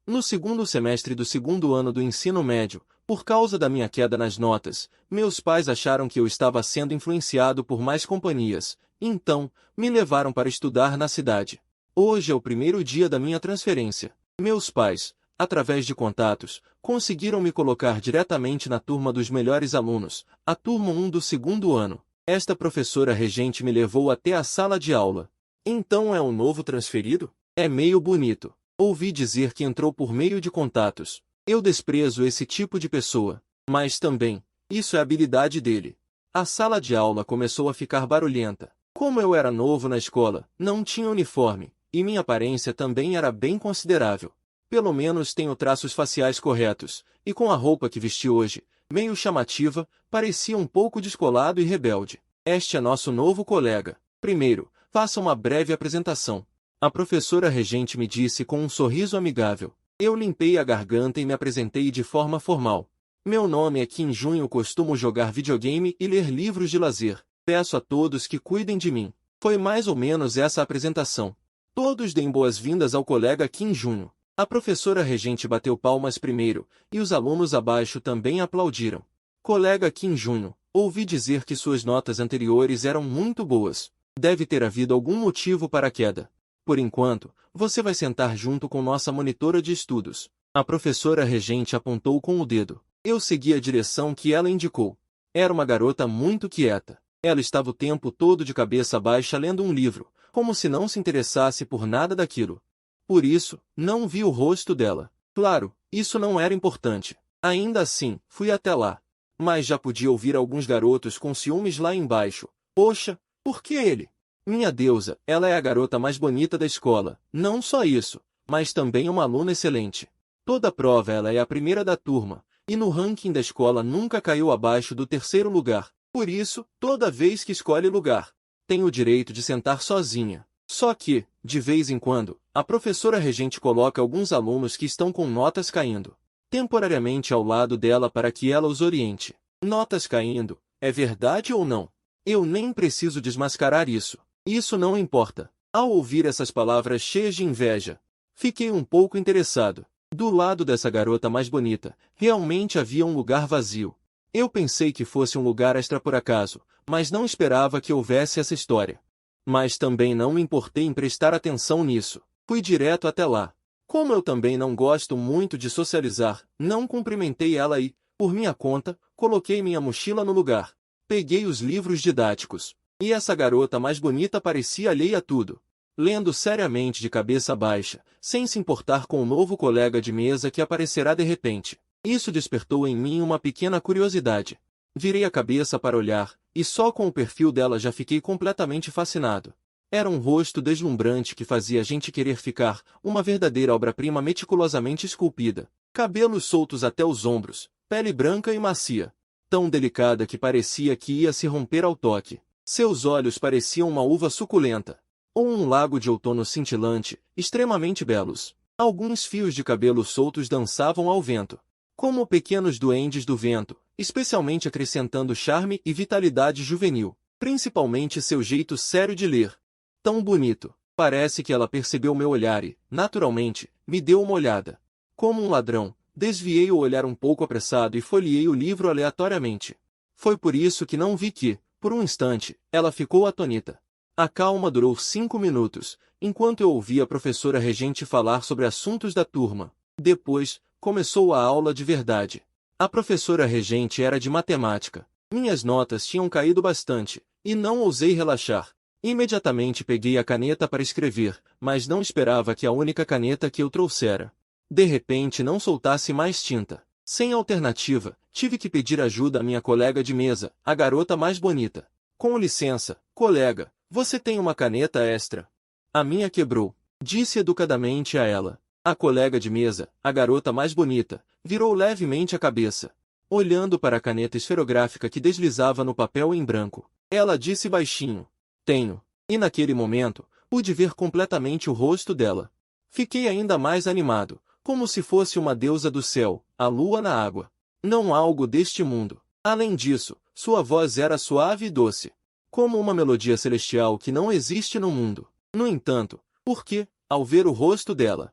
No segundo semestre do segundo ano do ensino médio, por causa da minha queda nas notas, meus pais acharam que eu estava sendo influenciado por mais companhias, então, me levaram para estudar na cidade. Hoje é o primeiro dia da minha transferência. Meus pais, através de contatos, conseguiram me colocar diretamente na turma dos melhores alunos, a turma 1 do segundo ano. Esta professora regente me levou até a sala de aula. Então é um novo transferido? É meio bonito. Ouvi dizer que entrou por meio de contatos. Eu desprezo esse tipo de pessoa. Mas também, isso é habilidade dele. A sala de aula começou a ficar barulhenta. Como eu era novo na escola, não tinha uniforme, e minha aparência também era bem considerável. Pelo menos tenho traços faciais corretos, e com a roupa que vesti hoje, meio chamativa, parecia um pouco descolado e rebelde. Este é nosso novo colega. Primeiro, faça uma breve apresentação. A professora regente me disse com um sorriso amigável. Eu limpei a garganta e me apresentei de forma formal. Meu nome é Kim Junho, costumo jogar videogame e ler livros de lazer. Peço a todos que cuidem de mim. Foi mais ou menos essa a apresentação. Todos deem boas-vindas ao colega Kim Junho. A professora regente bateu palmas primeiro, e os alunos abaixo também aplaudiram. Colega Kim Junho, ouvi dizer que suas notas anteriores eram muito boas. Deve ter havido algum motivo para a queda. Por enquanto, você vai sentar junto com nossa monitora de estudos. A professora regente apontou com o dedo. Eu segui a direção que ela indicou. Era uma garota muito quieta. Ela estava o tempo todo de cabeça baixa lendo um livro, como se não se interessasse por nada daquilo. Por isso, não vi o rosto dela. Claro, isso não era importante. Ainda assim, fui até lá. Mas já podia ouvir alguns garotos com ciúmes lá embaixo. Poxa, por que ele? Minha deusa, ela é a garota mais bonita da escola. Não só isso, mas também uma aluna excelente. Toda prova ela é a primeira da turma, e no ranking da escola nunca caiu abaixo do terceiro lugar. Por isso, toda vez que escolhe lugar, tem o direito de sentar sozinha. Só que, de vez em quando, a professora regente coloca alguns alunos que estão com notas caindo temporariamente ao lado dela para que ela os oriente. Notas caindo, é verdade ou não? Eu nem preciso desmascarar isso. Isso não importa. Ao ouvir essas palavras cheias de inveja, fiquei um pouco interessado. Do lado dessa garota mais bonita, realmente havia um lugar vazio. Eu pensei que fosse um lugar extra por acaso, mas não esperava que houvesse essa história. Mas também não me importei em prestar atenção nisso. Fui direto até lá. Como eu também não gosto muito de socializar, não cumprimentei ela e, por minha conta, coloquei minha mochila no lugar. Peguei os livros didáticos. E essa garota mais bonita parecia alheia a tudo. Lendo seriamente de cabeça baixa, sem se importar com o novo colega de mesa que aparecerá de repente. Isso despertou em mim uma pequena curiosidade. Virei a cabeça para olhar, e só com o perfil dela já fiquei completamente fascinado. Era um rosto deslumbrante que fazia a gente querer ficar, uma verdadeira obra-prima meticulosamente esculpida. Cabelos soltos até os ombros, pele branca e macia. Tão delicada que parecia que ia se romper ao toque. Seus olhos pareciam uma uva suculenta. Ou um lago de outono cintilante, extremamente belos. Alguns fios de cabelo soltos dançavam ao vento, como pequenos duendes do vento, especialmente acrescentando charme e vitalidade juvenil, principalmente seu jeito sério de ler. Tão bonito. Parece que ela percebeu meu olhar e, naturalmente, me deu uma olhada. Como um ladrão, desviei o olhar um pouco apressado e folheei o livro aleatoriamente. Foi por isso que não vi que, por um instante, ela ficou atônita. A calma durou 5 minutos, enquanto eu ouvia a professora regente falar sobre assuntos da turma. Depois, começou a aula de verdade. A professora regente era de matemática. Minhas notas tinham caído bastante, e não ousei relaxar. Imediatamente peguei a caneta para escrever, mas não esperava que a única caneta que eu trouxera, de repente, não soltasse mais tinta. Sem alternativa, tive que pedir ajuda à minha colega de mesa, a garota mais bonita. Com licença, colega, você tem uma caneta extra? A minha quebrou, disse educadamente a ela. A colega de mesa, a garota mais bonita, virou levemente a cabeça, olhando para a caneta esferográfica que deslizava no papel em branco. Ela disse baixinho: tenho. E naquele momento, pude ver completamente o rosto dela. Fiquei ainda mais animado, como se fosse uma deusa do céu, a lua na água. Não algo deste mundo. Além disso, sua voz era suave e doce, como uma melodia celestial que não existe no mundo. No entanto, porque, ao ver o rosto dela,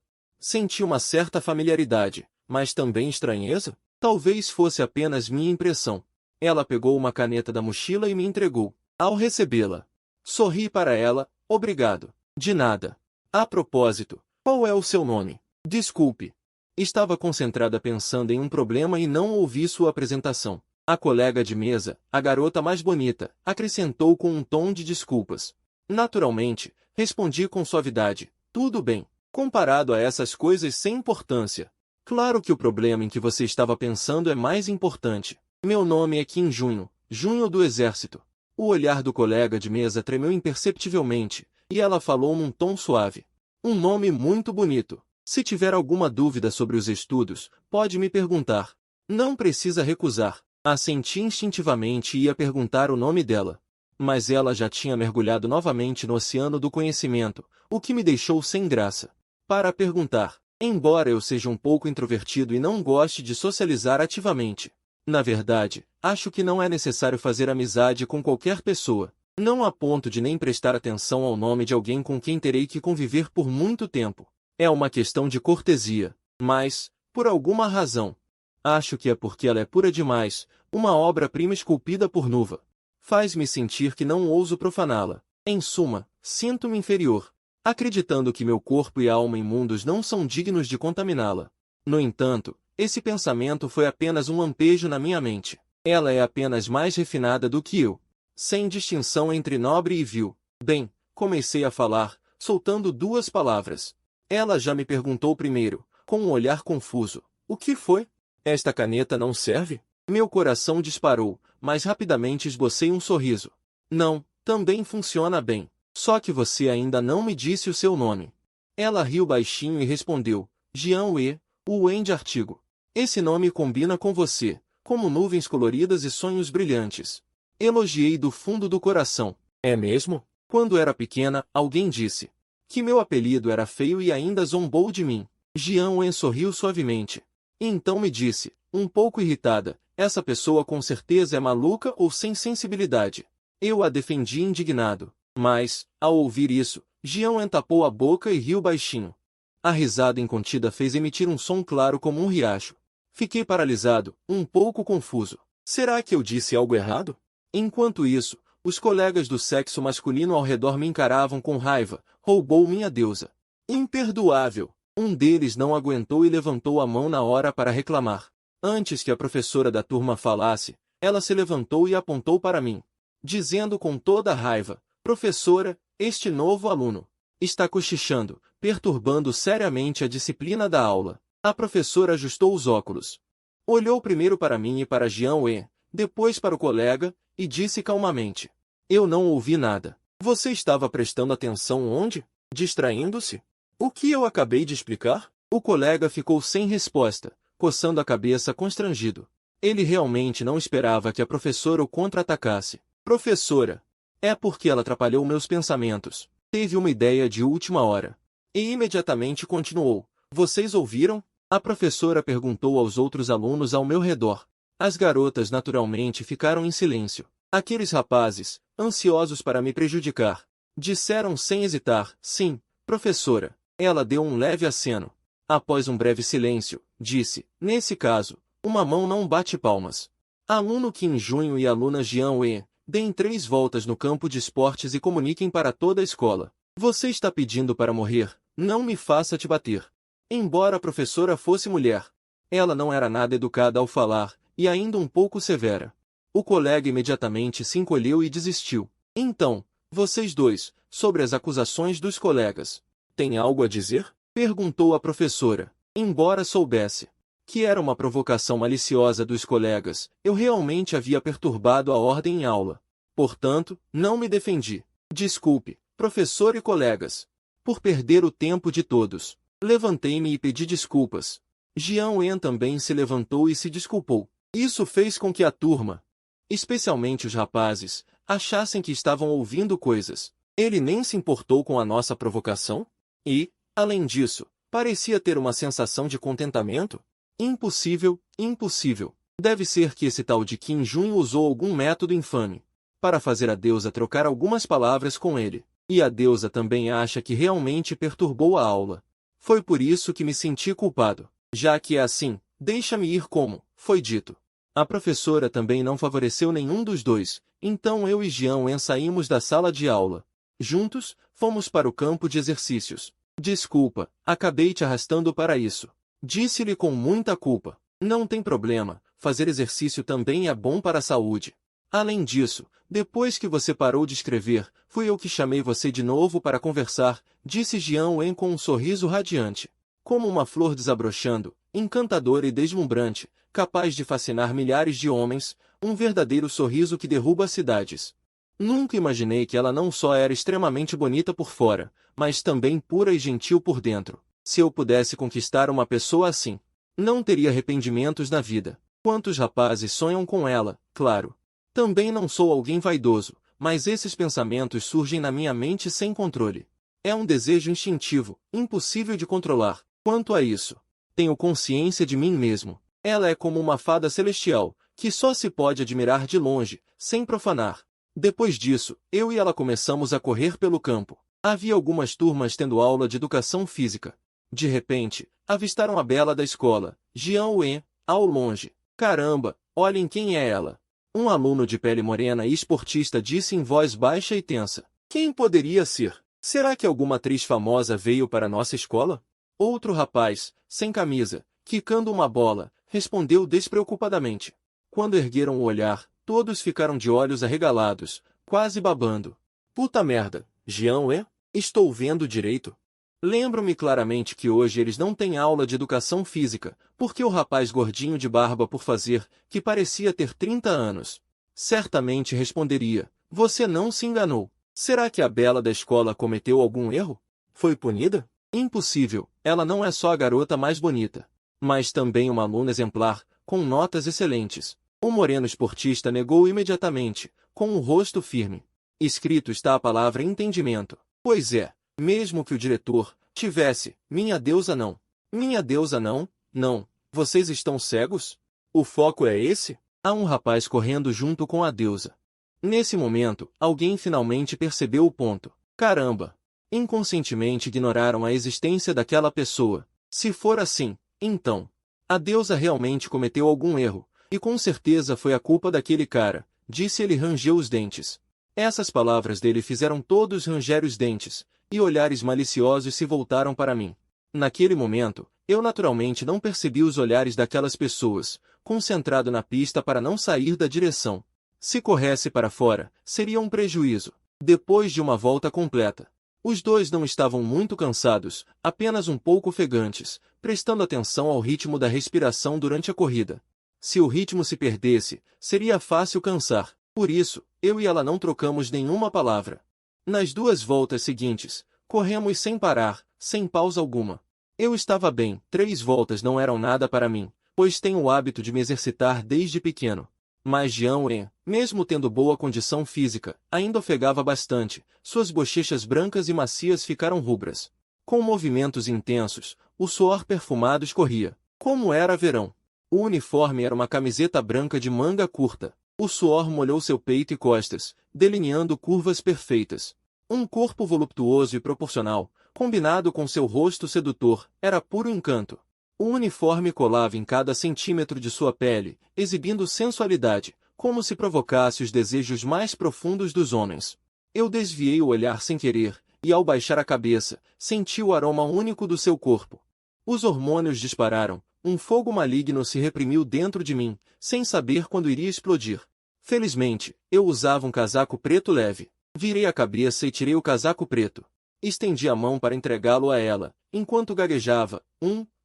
Senti uma certa familiaridade, mas também estranheza? Talvez fosse apenas minha impressão. Ela pegou uma caneta da mochila e me entregou. Ao recebê-la, sorri para ela. Obrigado. De nada. A propósito, qual é o seu nome? Desculpe. Estava concentrada pensando em um problema e não ouvi sua apresentação. A colega de mesa, a garota mais bonita, acrescentou com um tom de desculpas. Naturalmente, respondi com suavidade. Tudo bem. Comparado a essas coisas sem importância. Claro que o problema em que você estava pensando é mais importante. Meu nome é Kim Junho, Junho do Exército. O olhar do colega de mesa tremeu imperceptivelmente, e ela falou num tom suave. Um nome muito bonito. Se tiver alguma dúvida sobre os estudos, pode me perguntar. Não precisa recusar. Assenti instintivamente e ia perguntar o nome dela. Mas ela já tinha mergulhado novamente no oceano do conhecimento, o que me deixou sem graça. Para perguntar, embora eu seja um pouco introvertido e não goste de socializar ativamente. Na verdade, acho que não é necessário fazer amizade com qualquer pessoa. Não a ponto de nem prestar atenção ao nome de alguém com quem terei que conviver por muito tempo. É uma questão de cortesia. Mas, por alguma razão, acho que é porque ela é pura demais, uma obra-prima esculpida por Nuva. Faz-me sentir que não ouso profaná-la. Em suma, sinto-me inferior, acreditando que meu corpo e alma imundos não são dignos de contaminá-la. No entanto, esse pensamento foi apenas um lampejo na minha mente. Ela é apenas mais refinada do que eu, sem distinção entre nobre e vil. Bem, comecei a falar, soltando duas palavras. Ela já me perguntou primeiro, com um olhar confuso. O que foi? Esta caneta não serve? Meu coração disparou, mas rapidamente esbocei um sorriso. Não, também funciona bem. Só que você ainda não me disse o seu nome. Ela riu baixinho e respondeu, Jian Wei, o Wen de artigo. Esse nome combina com você, como nuvens coloridas e sonhos brilhantes. Elogiei do fundo do coração. É mesmo? Quando era pequena, alguém disse que meu apelido era feio e ainda zombou de mim. Jian Wen sorriu suavemente. E então me disse, um pouco irritada, essa pessoa com certeza é maluca ou sem sensibilidade. Eu a defendi indignado. Mas, ao ouvir isso, Jian Wen tapou a boca e riu baixinho. A risada incontida fez emitir um som claro como um riacho. Fiquei paralisado, um pouco confuso. Será que eu disse algo errado? Enquanto isso, os colegas do sexo masculino ao redor me encaravam com raiva. Roubou minha deusa. Imperdoável! Um deles não aguentou e levantou a mão na hora para reclamar. Antes que a professora da turma falasse, ela se levantou e apontou para mim, dizendo com toda a raiva, professora, este novo aluno está cochichando, perturbando seriamente a disciplina da aula. A professora ajustou os óculos. Olhou primeiro para mim e para Jian Wei, depois para o colega, e disse calmamente. Eu não ouvi nada. Você estava prestando atenção onde? Distraindo-se? O que eu acabei de explicar? O colega ficou sem resposta, coçando a cabeça constrangido. Ele realmente não esperava que a professora o contra-atacasse. Professora! É porque ela atrapalhou meus pensamentos. Teve uma ideia de última hora. E imediatamente continuou. Vocês ouviram? A professora perguntou aos outros alunos ao meu redor. As garotas naturalmente ficaram em silêncio. Aqueles rapazes, ansiosos para me prejudicar, disseram sem hesitar, sim, professora. Ela deu um leve aceno. Após um breve silêncio, disse, nesse caso, uma mão não bate palmas. Aluno Kim Junho e aluna Jian Wei, deem 3 voltas no campo de esportes e comuniquem para toda a escola. Você está pedindo para morrer, não me faça te bater. Embora a professora fosse mulher, ela não era nada educada ao falar, e ainda um pouco severa. O colega imediatamente se encolheu e desistiu. Então, vocês dois, sobre as acusações dos colegas, têm algo a dizer? Perguntou a professora. Embora soubesse que era uma provocação maliciosa dos colegas, eu realmente havia perturbado a ordem em aula. Portanto, não me defendi. Desculpe, professor e colegas, por perder o tempo de todos. Levantei-me e pedi desculpas. Jian Wen também se levantou e se desculpou. Isso fez com que a turma, especialmente os rapazes, achassem que estavam ouvindo coisas. Ele nem se importou com a nossa provocação? E, além disso, parecia ter uma sensação de contentamento? Impossível, impossível. Deve ser que esse tal de Kim Junho usou algum método infame para fazer a deusa trocar algumas palavras com ele. E a deusa também acha que realmente perturbou a aula. Foi por isso que me senti culpado. Já que é assim, deixa-me ir como, foi dito. A professora também não favoreceu nenhum dos dois, então eu e Jian saímos da sala de aula. Juntos, fomos para o campo de exercícios. Desculpa, acabei te arrastando para isso. Disse-lhe com muita culpa. Não tem problema, fazer exercício também é bom para a saúde. Além disso, depois que você parou de escrever, fui eu que chamei você de novo para conversar, disse Jian com um sorriso radiante. Como uma flor desabrochando, encantadora e deslumbrante, capaz de fascinar milhares de homens, um verdadeiro sorriso que derruba cidades. Nunca imaginei que ela não só era extremamente bonita por fora, mas também pura e gentil por dentro. Se eu pudesse conquistar uma pessoa assim, não teria arrependimentos na vida. Quantos rapazes sonham com ela, claro. Também não sou alguém vaidoso, mas esses pensamentos surgem na minha mente sem controle. É um desejo instintivo, impossível de controlar. Quanto a isso, tenho consciência de mim mesmo. Ela é como uma fada celestial, que só se pode admirar de longe, sem profanar. Depois disso, eu e ela começamos a correr pelo campo. Havia algumas turmas tendo aula de educação física. De repente, avistaram a bela da escola, Jian Wen, ao longe. Caramba, olhem quem é ela. Um aluno de pele morena e esportista disse em voz baixa e tensa. Quem poderia ser? Será que alguma atriz famosa veio para nossa escola? Outro rapaz, sem camisa, quicando uma bola, respondeu despreocupadamente. Quando ergueram o olhar, todos ficaram de olhos arregalados, quase babando. Puta merda, Jian Wen? Estou vendo direito? Lembro-me claramente que hoje eles não têm aula de educação física, porque o rapaz gordinho de barba por fazer, que parecia ter 30 anos, certamente responderia, você não se enganou. Será que a bela da escola cometeu algum erro? Foi punida? Impossível, ela não é só a garota mais bonita, mas também uma aluna exemplar, com notas excelentes. O moreno esportista negou imediatamente, com o rosto firme. Escrito está a palavra entendimento. Pois é. Mesmo que o diretor tivesse, minha deusa não. Minha deusa não, não. Vocês estão cegos? O foco é esse? Há um rapaz correndo junto com a deusa. Nesse momento, alguém finalmente percebeu o ponto. Caramba! Inconscientemente ignoraram a existência daquela pessoa. Se for assim, então, a deusa realmente cometeu algum erro, e com certeza foi a culpa daquele cara, disse ele e rangeu os dentes. Essas palavras dele fizeram todos ranger os dentes, e olhares maliciosos se voltaram para mim. Naquele momento, eu naturalmente não percebi os olhares daquelas pessoas, concentrado na pista para não sair da direção. Se corresse para fora, seria um prejuízo. Depois de uma volta completa, os dois não estavam muito cansados, apenas um pouco ofegantes, prestando atenção ao ritmo da respiração durante a corrida. Se o ritmo se perdesse, seria fácil cansar. Por isso, eu e ela não trocamos nenhuma palavra. Nas 2 voltas seguintes, corremos sem parar, sem pausa alguma. Eu estava bem, 3 voltas não eram nada para mim, pois tenho o hábito de me exercitar desde pequeno. Mas Jian Wen, mesmo tendo boa condição física, ainda ofegava bastante, suas bochechas brancas e macias ficaram rubras. Com movimentos intensos, o suor perfumado escorria. Como era verão. O uniforme era uma camiseta branca de manga curta. O suor molhou seu peito e costas, delineando curvas perfeitas. Um corpo voluptuoso e proporcional, combinado com seu rosto sedutor, era puro encanto. O uniforme colava em cada centímetro de sua pele, exibindo sensualidade, como se provocasse os desejos mais profundos dos homens. Eu desviei o olhar sem querer, e ao baixar a cabeça, senti o aroma único do seu corpo. Os hormônios dispararam, um fogo maligno se reprimiu dentro de mim, sem saber quando iria explodir. Felizmente, eu usava um casaco preto leve. Virei a cabeça e tirei o casaco preto. Estendi a mão para entregá-lo a ela, enquanto gaguejava.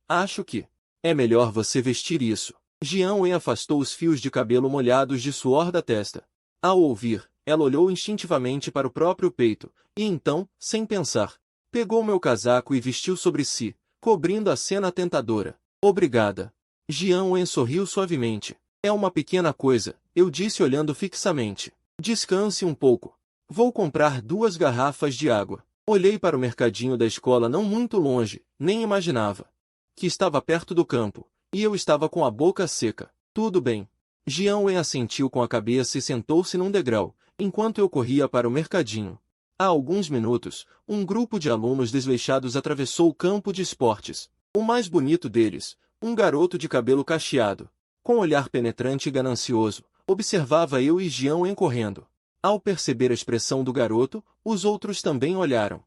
Acho que é melhor você vestir isso. Jian Wen afastou os fios de cabelo molhados de suor da testa. Ao ouvir, ela olhou instintivamente para o próprio peito, e então, sem pensar, pegou meu casaco e vestiu sobre si, cobrindo a cena tentadora. Obrigada. Jian Wen sorriu suavemente. É uma pequena coisa, eu disse olhando fixamente. Descanse um pouco. Vou comprar 2 garrafas de água. Olhei para o mercadinho da escola não muito longe, nem imaginava que estava perto do campo, e eu estava com a boca seca. Tudo bem. Jian Wen assentiu com a cabeça e sentou-se num degrau, enquanto eu corria para o mercadinho. Há alguns minutos, um grupo de alunos desleixados atravessou o campo de esportes. O mais bonito deles, um garoto de cabelo cacheado, com olhar penetrante e ganancioso, observava eu e Jian correndo. Ao perceber a expressão do garoto, os outros também olharam.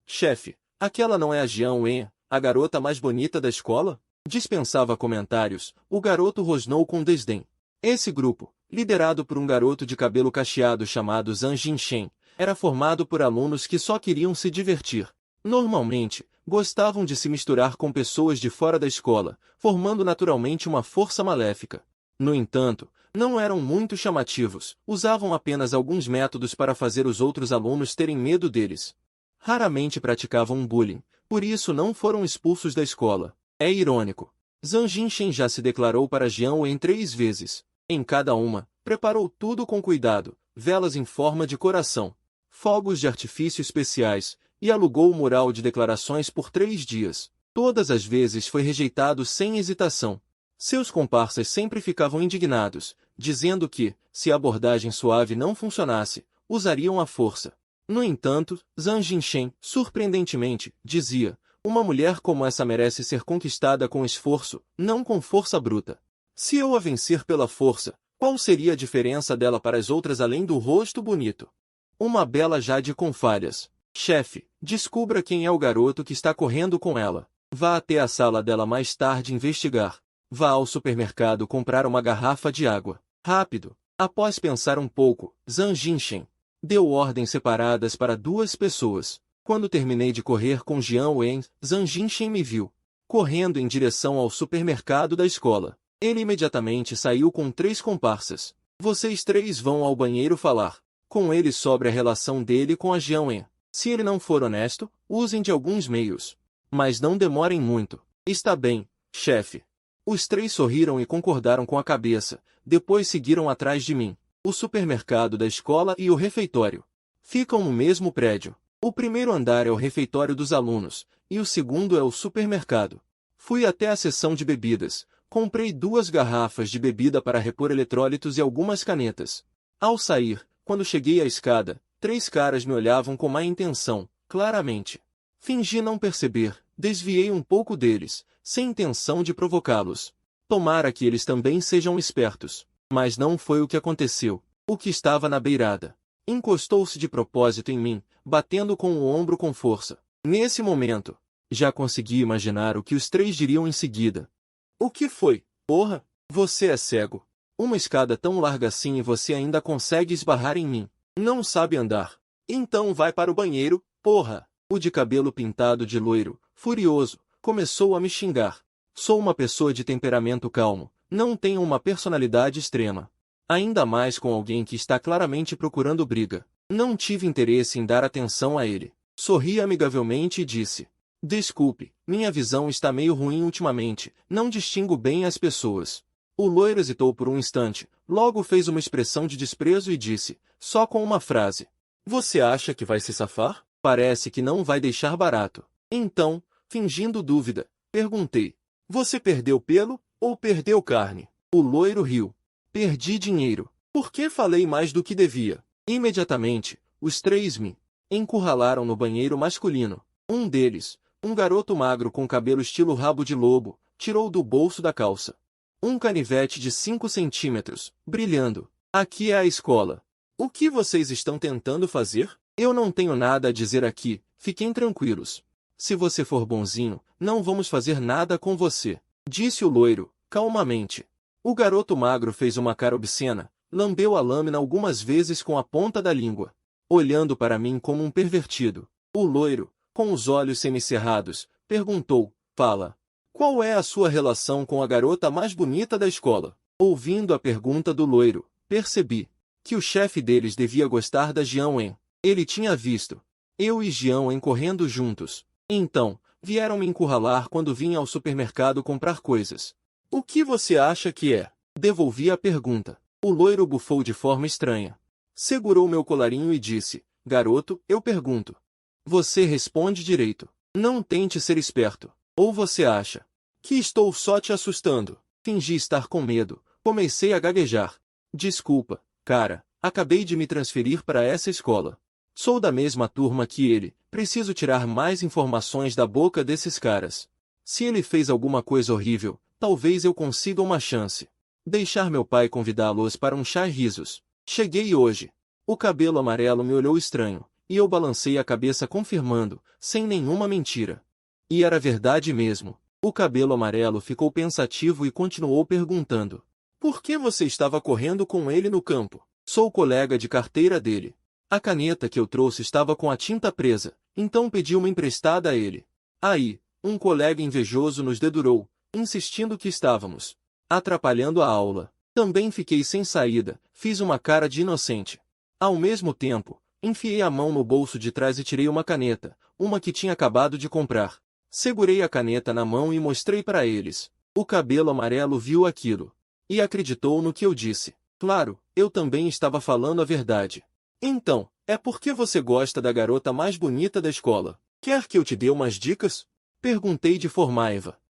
Chefe, aquela não é a Jian Wen, a garota mais bonita da escola? Dispensava comentários, o garoto rosnou com desdém. Esse grupo, liderado por um garoto de cabelo cacheado chamado Zhang Jinshen, era formado por alunos que só queriam se divertir. Normalmente, gostavam de se misturar com pessoas de fora da escola, formando naturalmente uma força maléfica. No entanto, não eram muito chamativos, usavam apenas alguns métodos para fazer os outros alunos terem medo deles. Raramente praticavam um bullying, por isso não foram expulsos da escola. É irônico. Zhang Jinshen já se declarou para Jian Wen 3 vezes. Em cada uma, preparou tudo com cuidado, velas em forma de coração, fogos de artifício especiais, e alugou o mural de declarações por 3 dias. Todas as vezes foi rejeitado sem hesitação. Seus comparsas sempre ficavam indignados, dizendo que, se a abordagem suave não funcionasse, usariam a força. No entanto, Zhang Jinshen, surpreendentemente, dizia: uma mulher como essa merece ser conquistada com esforço, não com força bruta. Se eu a vencer pela força, qual seria a diferença dela para as outras além do rosto bonito? Uma bela Jade com falhas. Chefe, descubra quem é o garoto que está correndo com ela. Vá até a sala dela mais tarde investigar. Vá ao supermercado comprar uma garrafa de água. Rápido. Após pensar um pouco, Zhang Jinshen deu ordens separadas para 2 pessoas. Quando terminei de correr com Jian Wen, Zhang Jinshen me viu, correndo em direção ao supermercado da escola. Ele imediatamente saiu com 3 comparsas. Vocês 3 vão ao banheiro falar com ele sobre a relação dele com a Jian Wen. Se ele não for honesto, usem de alguns meios. Mas não demorem muito. Está bem, chefe. Os 3 sorriram e concordaram com a cabeça, depois seguiram atrás de mim. O supermercado da escola e o refeitório ficam no mesmo prédio. O primeiro andar é o refeitório dos alunos, e o segundo é o supermercado. Fui até a seção de bebidas, comprei 2 garrafas de bebida para repor eletrólitos e algumas canetas. Ao sair, quando cheguei à escada, 3 caras me olhavam com má intenção, claramente. Fingi não perceber, desviei um pouco deles, sem intenção de provocá-los. Tomara que eles também sejam espertos. Mas não foi o que aconteceu. O que estava na beirada encostou-se de propósito em mim, batendo com o ombro com força. Nesse momento, já consegui imaginar o que os 3 diriam em seguida. O que foi? Porra, você é cego. Uma escada tão larga assim e você ainda consegue esbarrar em mim. Não sabe andar. Então vai para o banheiro, porra. O de cabelo pintado de loiro, furioso, começou a me xingar. Sou uma pessoa de temperamento calmo, não tenho uma personalidade extrema. Ainda mais com alguém que está claramente procurando briga. Não tive interesse em dar atenção a ele. Sorri amigavelmente e disse: desculpe, minha visão está meio ruim ultimamente, não distingo bem as pessoas. O loiro hesitou por um instante, logo fez uma expressão de desprezo e disse, só com uma frase: você acha que vai se safar? Parece que não vai deixar barato. Então, fingindo dúvida, perguntei: você perdeu pelo ou perdeu carne? O loiro riu. Perdi dinheiro. Por que falei mais do que devia? Imediatamente, os 3 me encurralaram no banheiro masculino. Um deles, um garoto magro com cabelo estilo rabo de lobo, tirou do bolso da calça um canivete de 5 centímetros, brilhando. Aqui é a escola. O que vocês estão tentando fazer? Eu não tenho nada a dizer aqui, fiquem tranquilos. Se você for bonzinho, não vamos fazer nada com você, disse o loiro, calmamente. O garoto magro fez uma cara obscena, lambeu a lâmina algumas vezes com a ponta da língua, olhando para mim como um pervertido. O loiro, com os olhos semicerrados, perguntou: fala. Qual é a sua relação com a garota mais bonita da escola? Ouvindo a pergunta do loiro, percebi que o chefe deles devia gostar da Jian Wen. Ele tinha visto eu e Jian Wen correndo juntos. Então, vieram me encurralar quando vim ao supermercado comprar coisas. O que você acha que é? Devolvi a pergunta. O loiro bufou de forma estranha. Segurou meu colarinho e disse: garoto, eu pergunto. Você responde direito. Não tente ser esperto. Ou você acha que estou só te assustando? Fingi estar com medo. Comecei a gaguejar. Desculpa, cara, acabei de me transferir para essa escola. Sou da mesma turma que ele, preciso tirar mais informações da boca desses caras. Se ele fez alguma coisa horrível, talvez eu consiga uma chance. Deixar meu pai convidá-los para um chá e risos. Cheguei hoje. O cabelo amarelo me olhou estranho, e eu balancei a cabeça confirmando, sem nenhuma mentira. E era verdade mesmo. O cabelo amarelo ficou pensativo e continuou perguntando. Por que você estava correndo com ele no campo? Sou colega de carteira dele. A caneta que eu trouxe estava com a tinta presa, então pedi uma emprestada a ele. Aí, um colega invejoso nos dedurou, insistindo que estávamos atrapalhando a aula. Também fiquei sem saída, fiz uma cara de inocente. Ao mesmo tempo, enfiei a mão no bolso de trás e tirei uma caneta, uma que tinha acabado de comprar. Segurei a caneta na mão e mostrei para eles. O cabelo amarelo viu aquilo. E acreditou no que eu disse. Claro, eu também estava falando a verdade. Então, é porque você gosta da garota mais bonita da escola. Quer que eu te dê umas dicas? Perguntei de forma.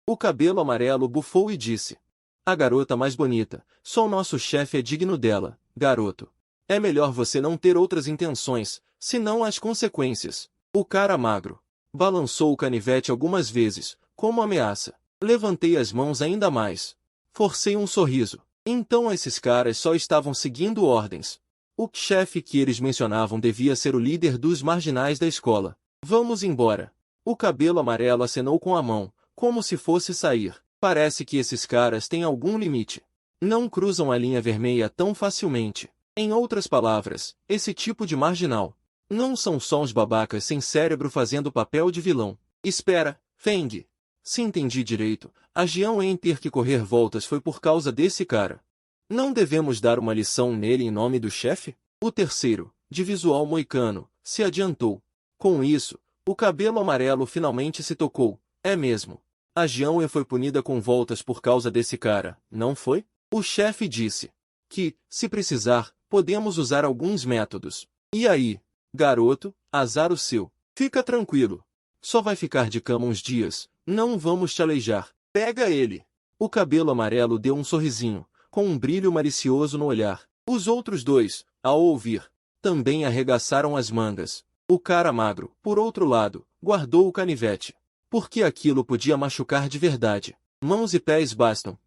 O cabelo amarelo bufou e disse. A garota mais bonita, só o nosso chefe é digno dela, garoto. É melhor você não ter outras intenções, senão as consequências. O cara magro balançou o canivete algumas vezes, como ameaça. Levantei as mãos ainda mais. Forcei um sorriso. Então esses caras só estavam seguindo ordens. O chefe que eles mencionavam devia ser o líder dos marginais da escola. Vamos embora. O cabelo amarelo acenou com a mão, como se fosse sair. Parece que esses caras têm algum limite. Não cruzam a linha vermelha tão facilmente. Em outras palavras, esse tipo de marginal não são só uns babacas sem cérebro fazendo papel de vilão. Espera, Feng. Se entendi direito, a Jião em ter que correr voltas foi por causa desse cara. Não devemos dar uma lição nele em nome do chefe? O terceiro, de visual moicano, se adiantou. Com isso, o cabelo amarelo finalmente se tocou. É mesmo. A Jião foi punida com voltas por causa desse cara, não foi? O chefe disse que, se precisar, podemos usar alguns métodos. E aí, garoto, azar o seu. Fica tranquilo. Só vai ficar de cama uns dias, não vamos te aleijar. Pega ele. O cabelo amarelo deu um sorrisinho, com um brilho malicioso no olhar. Os outros dois, ao ouvir, também arregaçaram as mangas. O cara magro, por outro lado, guardou o canivete. Porque aquilo podia machucar de verdade. Mãos e pés bastam.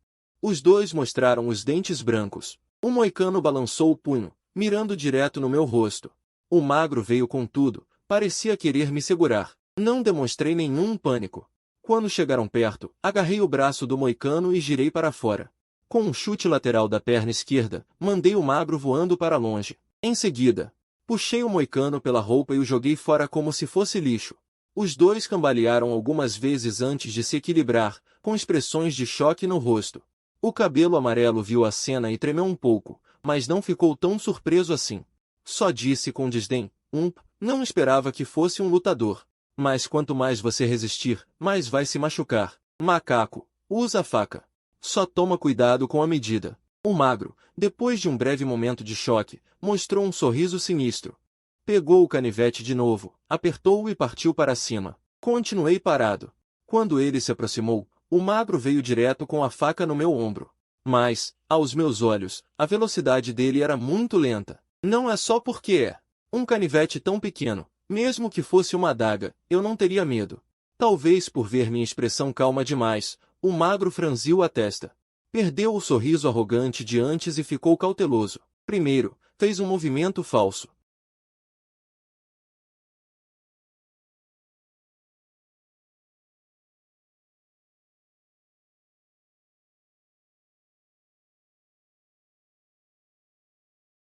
Os dois mostraram os dentes brancos. O moicano balançou o punho, mirando direto no meu rosto. O magro veio com tudo, parecia querer me segurar. Não demonstrei nenhum pânico. Quando chegaram perto, agarrei o braço do moicano e girei para fora. Com um chute lateral da perna esquerda, mandei o magro voando para longe. Em seguida, puxei o moicano pela roupa e o joguei fora como se fosse lixo. Os dois cambalearam algumas vezes antes de se equilibrar, com expressões de choque no rosto. O cabelo amarelo viu a cena e tremeu um pouco, mas não ficou tão surpreso assim. Só disse com desdém, não esperava que fosse um lutador. Mas quanto mais você resistir, mais vai se machucar. Macaco, usa a faca. Só toma cuidado com a medida. O magro, depois de um breve momento de choque, mostrou um sorriso sinistro. Pegou o canivete de novo, apertou-o e partiu para cima. Continuei parado. Quando ele se aproximou, o magro veio direto com a faca no meu ombro. Mas, aos meus olhos, a velocidade dele era muito lenta. Não é só porque é um canivete tão pequeno. Mesmo que fosse uma adaga, eu não teria medo. Talvez por ver minha expressão calma demais, o magro franziu a testa. Perdeu o sorriso arrogante de antes e ficou cauteloso. Primeiro, fez um movimento falso.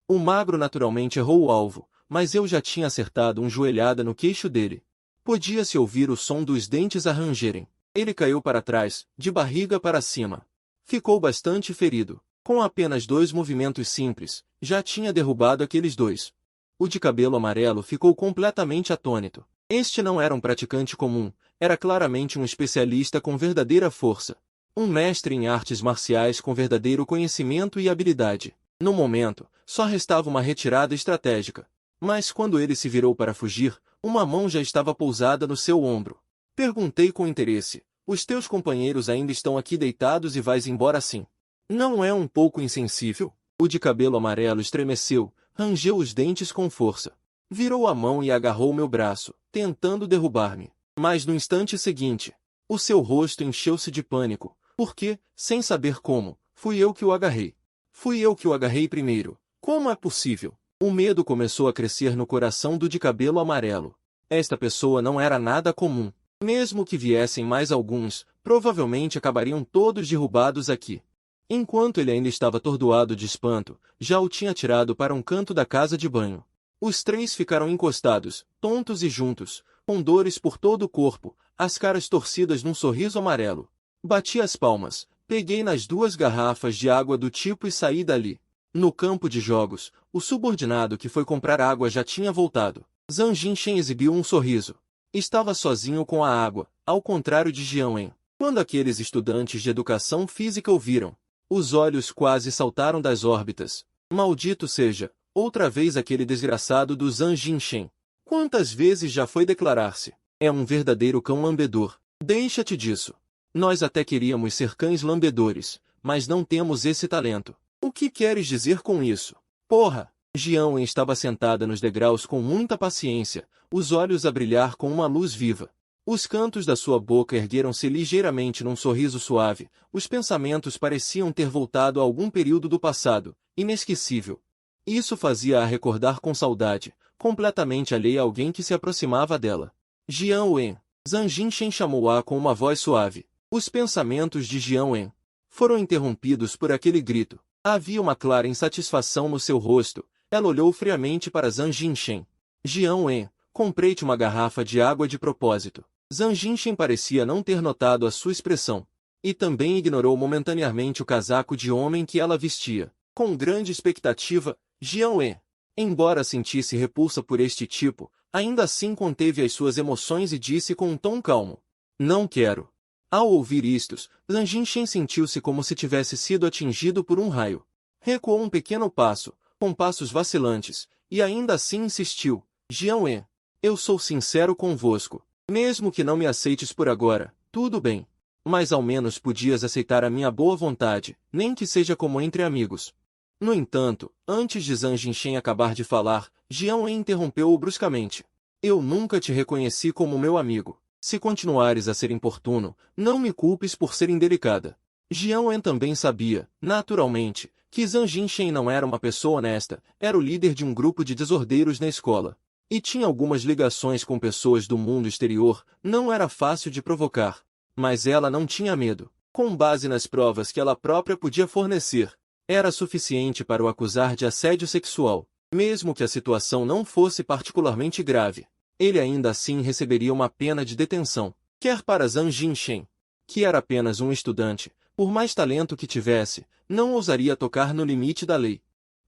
O magro naturalmente errou o alvo, mas eu já tinha acertado uma joelhada no queixo dele. Podia-se ouvir o som dos dentes a rangerem. Ele caiu para trás, de barriga para cima. Ficou bastante ferido. Com apenas 2 movimentos simples, já tinha derrubado aqueles dois. O de cabelo amarelo ficou completamente atônito. Este não era um praticante comum, era claramente um especialista com verdadeira força. Um mestre em artes marciais com verdadeiro conhecimento e habilidade. No momento, só restava uma retirada estratégica. Mas quando ele se virou para fugir, uma mão já estava pousada no seu ombro. Perguntei com interesse, os teus companheiros ainda estão aqui deitados e vais embora assim? Não é um pouco insensível? O de cabelo amarelo estremeceu, rangeu os dentes com força. Virou a mão e agarrou meu braço, tentando derrubar-me. Mas no instante seguinte, o seu rosto encheu-se de pânico, porque, sem saber como, fui eu que o agarrei. Fui eu que o agarrei primeiro. Como é possível? O medo começou a crescer no coração do de cabelo amarelo. Esta pessoa não era nada comum. Mesmo que viessem mais alguns, provavelmente acabariam todos derrubados aqui. Enquanto ele ainda estava atordoado de espanto, já o tinha tirado para um canto da casa de banho. Os três ficaram encostados, tontos e juntos, com dores por todo o corpo, as caras torcidas num sorriso amarelo. Bati as palmas, peguei nas 2 garrafas de água do tipo e saí dali. No campo de jogos, o subordinado que foi comprar água já tinha voltado. Zhang Jinshen exibiu um sorriso. Estava sozinho com a água, ao contrário de Jian Wen. Quando aqueles estudantes de educação física o viram, os olhos quase saltaram das órbitas. Maldito seja, outra vez aquele desgraçado do Zhang Jinshen. Quantas vezes já foi declarar-se? É um verdadeiro cão lambedor. Deixa-te disso. Nós até queríamos ser cães lambedores, mas não temos esse talento. O que queres dizer com isso? Porra! Jian Wen estava sentada nos degraus com muita paciência, os olhos a brilhar com uma luz viva. Os cantos da sua boca ergueram-se ligeiramente num sorriso suave, os pensamentos pareciam ter voltado a algum período do passado, inesquecível. Isso fazia-a recordar com saudade, completamente alheia a alguém que se aproximava dela. Jian Wen. Zhang Jinshen chamou-a com uma voz suave. Os pensamentos de Jian Wen foram interrompidos por aquele grito. Havia uma clara insatisfação no seu rosto. Ela olhou friamente para Zhang Jinshen. Jian Wen, comprei-te uma garrafa de água de propósito. Zhang Jinshen parecia não ter notado a sua expressão. E também ignorou momentaneamente o casaco de homem que ela vestia. Com grande expectativa, Jian Wen, embora sentisse repulsa por este tipo, ainda assim conteve as suas emoções e disse com um tom calmo. Não quero. Ao ouvir isto, Zhang Jinshen sentiu-se como se tivesse sido atingido por um raio. Recuou um pequeno passo, com passos vacilantes, e ainda assim insistiu. Jian Wen, eu sou sincero convosco. Mesmo que não me aceites por agora, tudo bem. Mas ao menos podias aceitar a minha boa vontade, nem que seja como entre amigos. No entanto, antes de Zhang Jinshen acabar de falar, Jian Wen interrompeu-o bruscamente. Eu nunca te reconheci como meu amigo. Se continuares a ser importuno, não me culpes por ser indelicada. Jian Wen também sabia, naturalmente, que Zhang Jinshen não era uma pessoa honesta, era o líder de um grupo de desordeiros na escola. E tinha algumas ligações com pessoas do mundo exterior, não era fácil de provocar. Mas ela não tinha medo. Com base nas provas que ela própria podia fornecer, era suficiente para o acusar de assédio sexual. Mesmo que a situação não fosse particularmente grave, ele ainda assim receberia uma pena de detenção. Quer para Zhang Jinshen, que era apenas um estudante, por mais talento que tivesse, não ousaria tocar no limite da lei.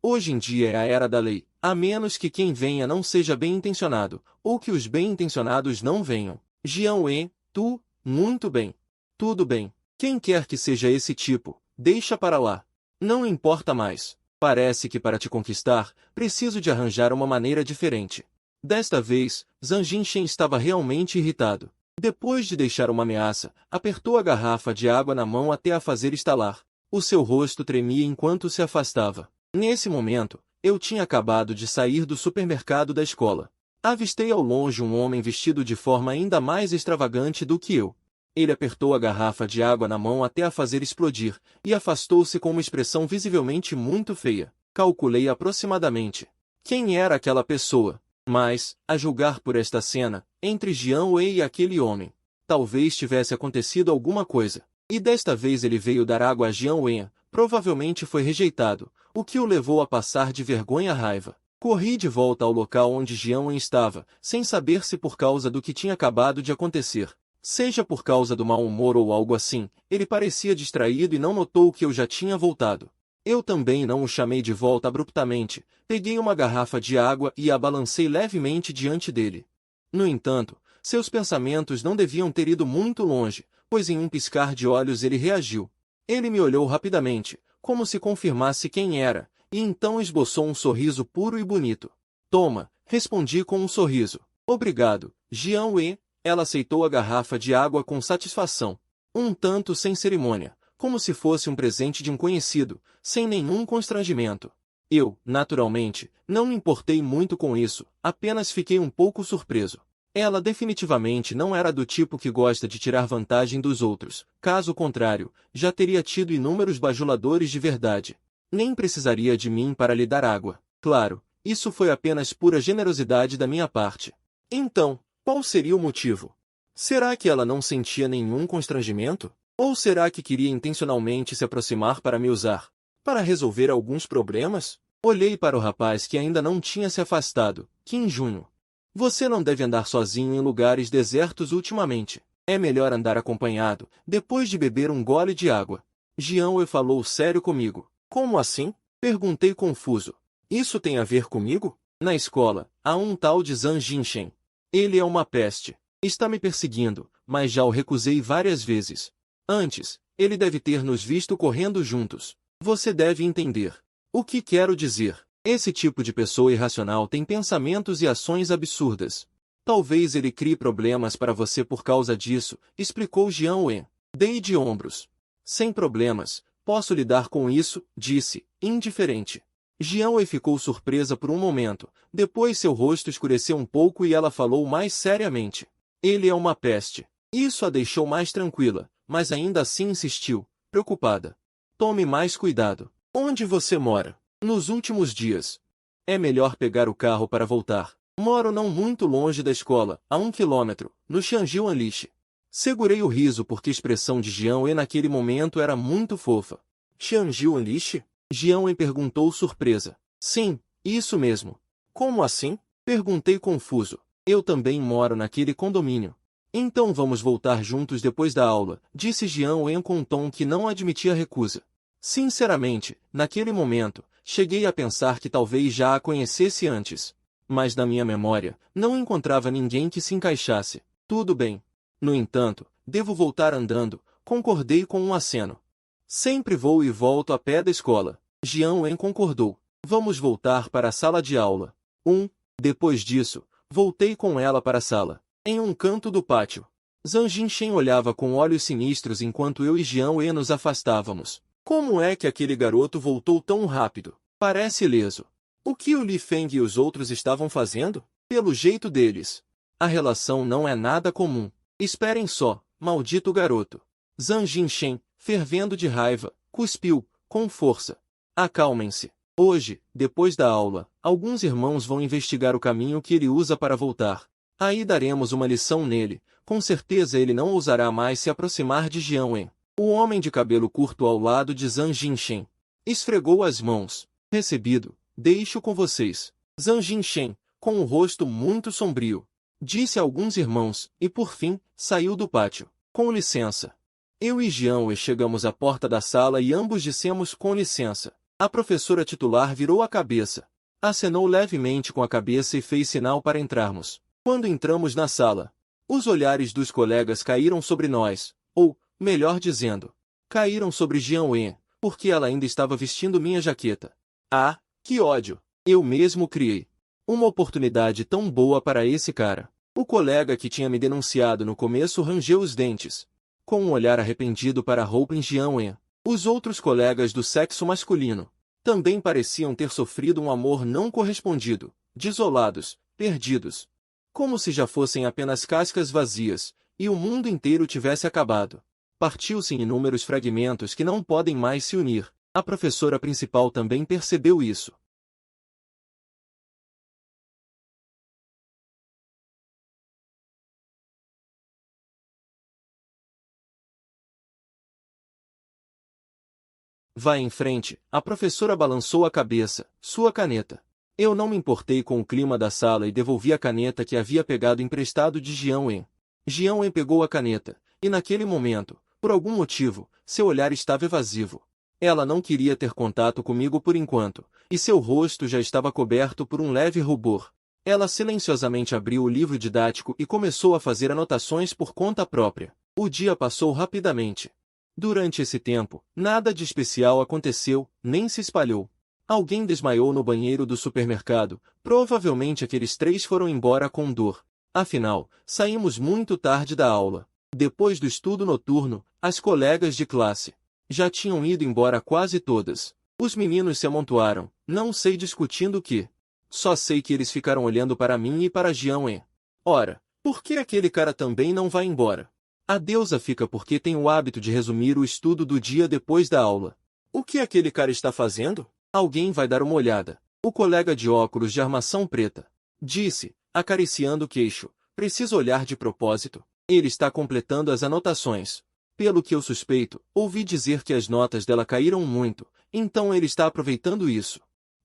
Hoje em dia é a era da lei, a menos que quem venha não seja bem-intencionado, ou que os bem-intencionados não venham. Jian Wen, tu, muito bem. Tudo bem. Quem quer que seja esse tipo, deixa para lá. Não importa mais. Parece que para te conquistar, preciso de arranjar uma maneira diferente. Desta vez, Zhang Jinshen estava realmente irritado. Depois de deixar uma ameaça, apertou a garrafa de água na mão até a fazer estalar. O seu rosto tremia enquanto se afastava. Nesse momento, eu tinha acabado de sair do supermercado da escola. Avistei ao longe um homem vestido de forma ainda mais extravagante do que eu. Ele apertou a garrafa de água na mão até a fazer explodir, e afastou-se com uma expressão visivelmente muito feia. Calculei aproximadamente quem era aquela pessoa. Mas, a julgar por esta cena, entre Jian Wei e aquele homem, talvez tivesse acontecido alguma coisa. E desta vez ele veio dar água a Jian Wei, provavelmente foi rejeitado, o que o levou a passar de vergonha e raiva. Corri de volta ao local onde Jian Wen estava, sem saber se por causa do que tinha acabado de acontecer. Seja por causa do mau humor ou algo assim, ele parecia distraído e não notou que eu já tinha voltado. Eu também não o chamei de volta abruptamente, peguei uma garrafa de água e a balancei levemente diante dele. No entanto, seus pensamentos não deviam ter ido muito longe, pois em um piscar de olhos ele reagiu. Ele me olhou rapidamente, como se confirmasse quem era, e então esboçou um sorriso puro e bonito. Toma, respondi com um sorriso. Obrigado, Jian Wei. Ela aceitou a garrafa de água com satisfação. Um tanto sem cerimônia, como se fosse um presente de um conhecido, sem nenhum constrangimento. Eu, naturalmente, não me importei muito com isso, apenas fiquei um pouco surpreso. Ela definitivamente não era do tipo que gosta de tirar vantagem dos outros, caso contrário, já teria tido inúmeros bajuladores de verdade. Nem precisaria de mim para lhe dar água. Claro, isso foi apenas pura generosidade da minha parte. Então, qual seria o motivo? Será que ela não sentia nenhum constrangimento? Ou será que queria intencionalmente se aproximar para me usar? Para resolver alguns problemas? Olhei para o rapaz que ainda não tinha se afastado. Kim Junho. Você não deve andar sozinho em lugares desertos ultimamente. É melhor andar acompanhado, depois de beber um gole de água. Jianwei falou sério comigo. Como assim? Perguntei confuso. Isso tem a ver comigo? Na escola, há um tal de Zhang Jinshen. Ele é uma peste. Está me perseguindo, mas já o recusei várias vezes. Antes, ele deve ter nos visto correndo juntos. Você deve entender. O que quero dizer? Esse tipo de pessoa irracional tem pensamentos e ações absurdas. Talvez ele crie problemas para você por causa disso, explicou Jian Wen. Dei de ombros. Sem problemas, posso lidar com isso, disse, indiferente. Jian Wen ficou surpresa por um momento, depois seu rosto escureceu um pouco e ela falou mais seriamente. Ele é uma peste. Isso a deixou mais tranquila, mas ainda assim insistiu, preocupada. Tome mais cuidado. Onde você mora? Nos últimos dias. É melhor pegar o carro para voltar. Moro não muito longe da escola, a 1 quilômetro, no Xiangjiu Anlixe. Segurei o riso porque a expressão de Jian Wen naquele momento era muito fofa. Xiangjiu Anlixe? Jian Wen perguntou surpresa. Sim, isso mesmo. Como assim? Perguntei confuso. Eu também moro naquele condomínio. Então vamos voltar juntos depois da aula, disse Jian Wen com um tom que não admitia recusa. Sinceramente, naquele momento, cheguei a pensar que talvez já a conhecesse antes. Mas na minha memória, não encontrava ninguém que se encaixasse. Tudo bem. No entanto, devo voltar andando, concordei com um aceno. Sempre vou e volto a pé da escola. Jian Wen concordou. Vamos voltar para a sala de aula. Depois disso, voltei com ela para a sala. Em um canto do pátio. Zhang Jinshen olhava com olhos sinistros enquanto eu e Jian Wen nos afastávamos. Como é que aquele garoto voltou tão rápido? Parece ileso. O que o Li Feng e os outros estavam fazendo? Pelo jeito deles. A relação não é nada comum. Esperem só, maldito garoto. Zhang Jinshen, fervendo de raiva, cuspiu, com força. Acalmem-se. Hoje, depois da aula, alguns irmãos vão investigar o caminho que ele usa para voltar. Aí daremos uma lição nele. Com certeza ele não ousará mais se aproximar de Jian Wen. O homem de cabelo curto ao lado de Zhang Jinshen esfregou as mãos. Recebido. Deixo com vocês. Zhang Jinshen, com o rosto muito sombrio, disse a alguns irmãos, e por fim, saiu do pátio. Com licença. Eu e Jian Wei chegamos à porta da sala e ambos dissemos com licença. A professora titular virou a cabeça. Acenou levemente com a cabeça e fez sinal para entrarmos. Quando entramos na sala, os olhares dos colegas caíram sobre nós, ou, melhor dizendo, caíram sobre Jian Wen, porque ela ainda estava vestindo minha jaqueta. Ah, que ódio! Eu mesmo criei uma oportunidade tão boa para esse cara. O colega que tinha me denunciado no começo rangeu os dentes, com um olhar arrependido para a roupa em Jian Wen. Os outros colegas do sexo masculino também pareciam ter sofrido um amor não correspondido, desolados, perdidos. Como se já fossem apenas cascas vazias, e o mundo inteiro tivesse acabado. Partiu-se em inúmeros fragmentos que não podem mais se unir. A professora principal também percebeu isso. Vá em frente, a professora balançou a cabeça, sua caneta. Eu não me importei com o clima da sala e devolvi a caneta que havia pegado emprestado de Jian Wen. Jian Wen pegou a caneta, e naquele momento, por algum motivo, seu olhar estava evasivo. Ela não queria ter contato comigo por enquanto, e seu rosto já estava coberto por um leve rubor. Ela silenciosamente abriu o livro didático e começou a fazer anotações por conta própria. O dia passou rapidamente. Durante esse tempo, nada de especial aconteceu, nem se espalhou. Alguém desmaiou no banheiro do supermercado, provavelmente aqueles 3 foram embora com dor. Afinal, saímos muito tarde da aula. Depois do estudo noturno, as colegas de classe já tinham ido embora quase todas. Os meninos se amontoaram, Não sei discutindo o que. Só sei que eles ficaram olhando para mim e para Jian-wen. Ora, por que aquele cara também não vai embora? A deusa fica porque tem o hábito de resumir o estudo do dia depois da aula. O que aquele cara está fazendo? Alguém vai dar uma olhada. O colega de óculos de armação preta disse, acariciando o queixo. Preciso olhar de propósito. Ele está completando as anotações. Pelo que eu suspeito, ouvi dizer que as notas dela caíram muito, então ele está aproveitando isso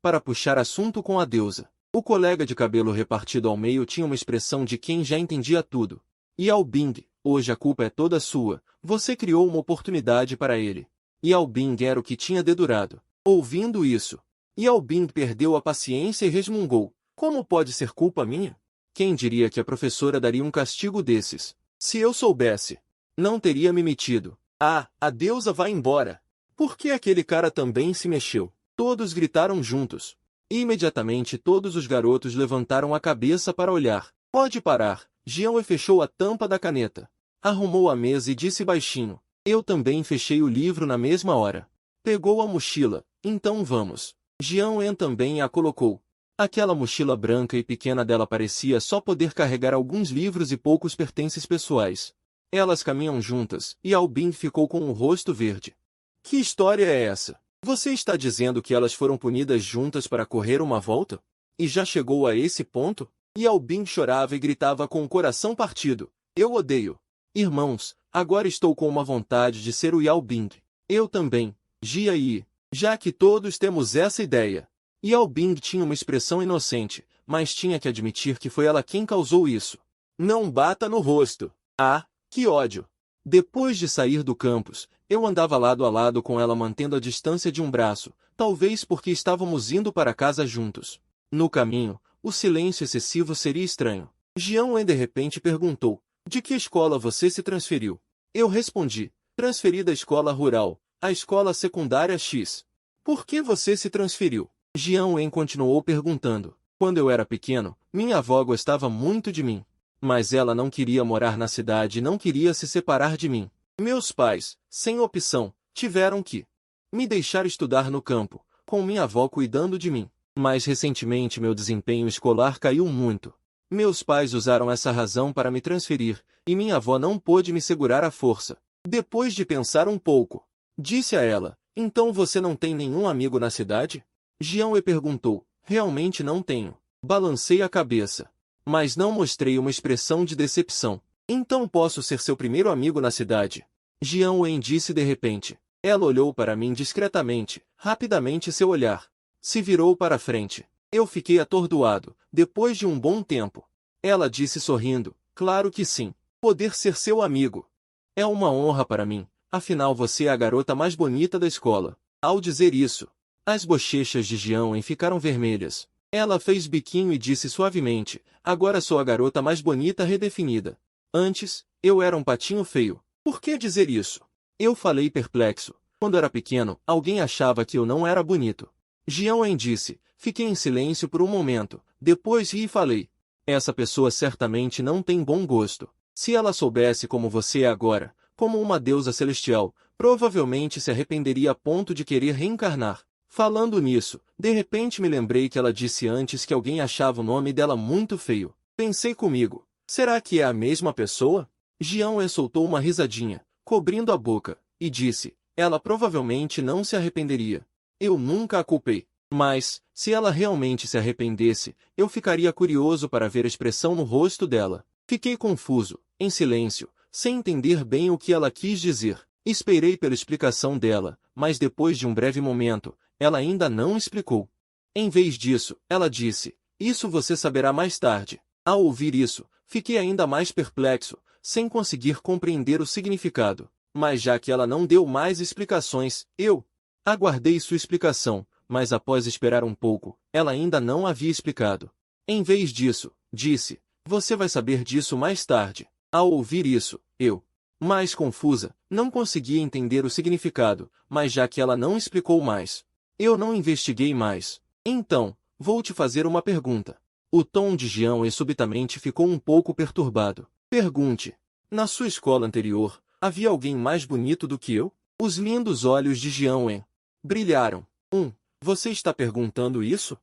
para puxar assunto com a deusa. O colega de cabelo repartido ao meio tinha uma expressão de quem já entendia tudo. Yao Bing, hoje a culpa é toda sua, você criou uma oportunidade para ele. Yao Bing era o que tinha dedurado. Ouvindo isso, Yao Bing perdeu a paciência e resmungou. Como pode ser culpa minha? Quem diria que a professora daria um castigo desses? Se eu soubesse, não teria me metido. Ah, a deusa vai embora. Por que aquele cara também se mexeu? Todos gritaram juntos. Imediatamente todos os garotos levantaram a cabeça para olhar. Pode parar. Jian fechou a tampa da caneta. Arrumou a mesa e disse baixinho. Eu também fechei o livro na mesma hora. Pegou a mochila. Então vamos. Jian também a colocou. Aquela mochila branca e pequena dela parecia só poder carregar alguns livros e poucos pertences pessoais. Elas caminham juntas, e Albin ficou com o rosto verde. Que história é essa? Você está dizendo que elas foram punidas juntas para correr uma volta? E já chegou a esse ponto? E Albin chorava e gritava com o coração partido. Eu odeio. Irmãos, agora estou com uma vontade de ser o Yao Bing. Eu também, Jia Yi. Já que todos temos essa ideia. Yao Bing tinha uma expressão inocente, mas tinha que admitir que foi ela quem causou isso. Não bata no rosto. Ah, que ódio! Depois de sair do campus, eu andava lado a lado com ela mantendo a distância de um braço, talvez porque estávamos indo para casa juntos. No caminho, o silêncio excessivo seria estranho. Jian de repente perguntou, de que escola você se transferiu? Eu respondi, transferi da escola rural, à escola secundária X. Por que você se transferiu? Jian continuou perguntando. Quando eu era pequeno, minha avó gostava muito de mim. Mas ela não queria morar na cidade e não queria se separar de mim. Meus pais, sem opção, tiveram que me deixar estudar no campo, com minha avó cuidando de mim. Mas recentemente meu desempenho escolar caiu muito. Meus pais usaram essa razão para me transferir, e minha avó não pôde me segurar à força. Depois de pensar um pouco, disse a ela, então você não tem nenhum amigo na cidade? Jian perguntou, realmente não tenho. Balancei a cabeça. Mas não mostrei uma expressão de decepção. Então posso ser seu primeiro amigo na cidade. Jian disse de repente. Ela olhou para mim discretamente, rapidamente seu olhar se virou para a frente. Eu fiquei atordoado, depois de um bom tempo. Ela disse sorrindo, claro que sim. Poder ser seu amigo é uma honra para mim, afinal você é a garota mais bonita da escola. Ao dizer isso, as bochechas de Jian ficaram vermelhas. Ela fez biquinho e disse suavemente, agora sou a garota mais bonita redefinida. Antes, eu era um patinho feio. Por que dizer isso? Eu falei perplexo. Quando era pequeno, alguém achava que eu não era bonito. Jian disse, fiquei em silêncio por um momento, depois ri e falei. Essa pessoa certamente não tem bom gosto. Se ela soubesse como você é agora, como uma deusa celestial, provavelmente se arrependeria a ponto de querer reencarnar. Falando nisso, de repente me lembrei que ela disse antes que alguém achava o nome dela muito feio. Pensei comigo, será que é a mesma pessoa? Jian soltou uma risadinha, cobrindo a boca, e disse, ela provavelmente não se arrependeria. Eu nunca a culpei. Mas, se ela realmente se arrependesse, eu ficaria curioso para ver a expressão no rosto dela. Fiquei confuso, em silêncio, sem entender bem o que ela quis dizer. Esperei pela explicação dela, mas depois de um breve momento, ela ainda não explicou. Em vez disso, ela disse, isso você saberá mais tarde. Ao ouvir isso, fiquei ainda mais perplexo, sem conseguir compreender o significado. Mas já que ela não deu mais explicações, eu aguardei sua explicação, mas após esperar um pouco, ela ainda não havia explicado. Em vez disso, disse, você vai saber disso mais tarde. Ao ouvir isso, eu, mais confusa, não conseguia entender o significado, mas já que ela não explicou mais, eu não investiguei mais. Então, vou te fazer uma pergunta. O tom de Jian subitamente ficou um pouco perturbado. Pergunte. Na sua escola anterior, havia alguém mais bonito do que eu? Os lindos olhos de Jian brilharam. Você está perguntando isso?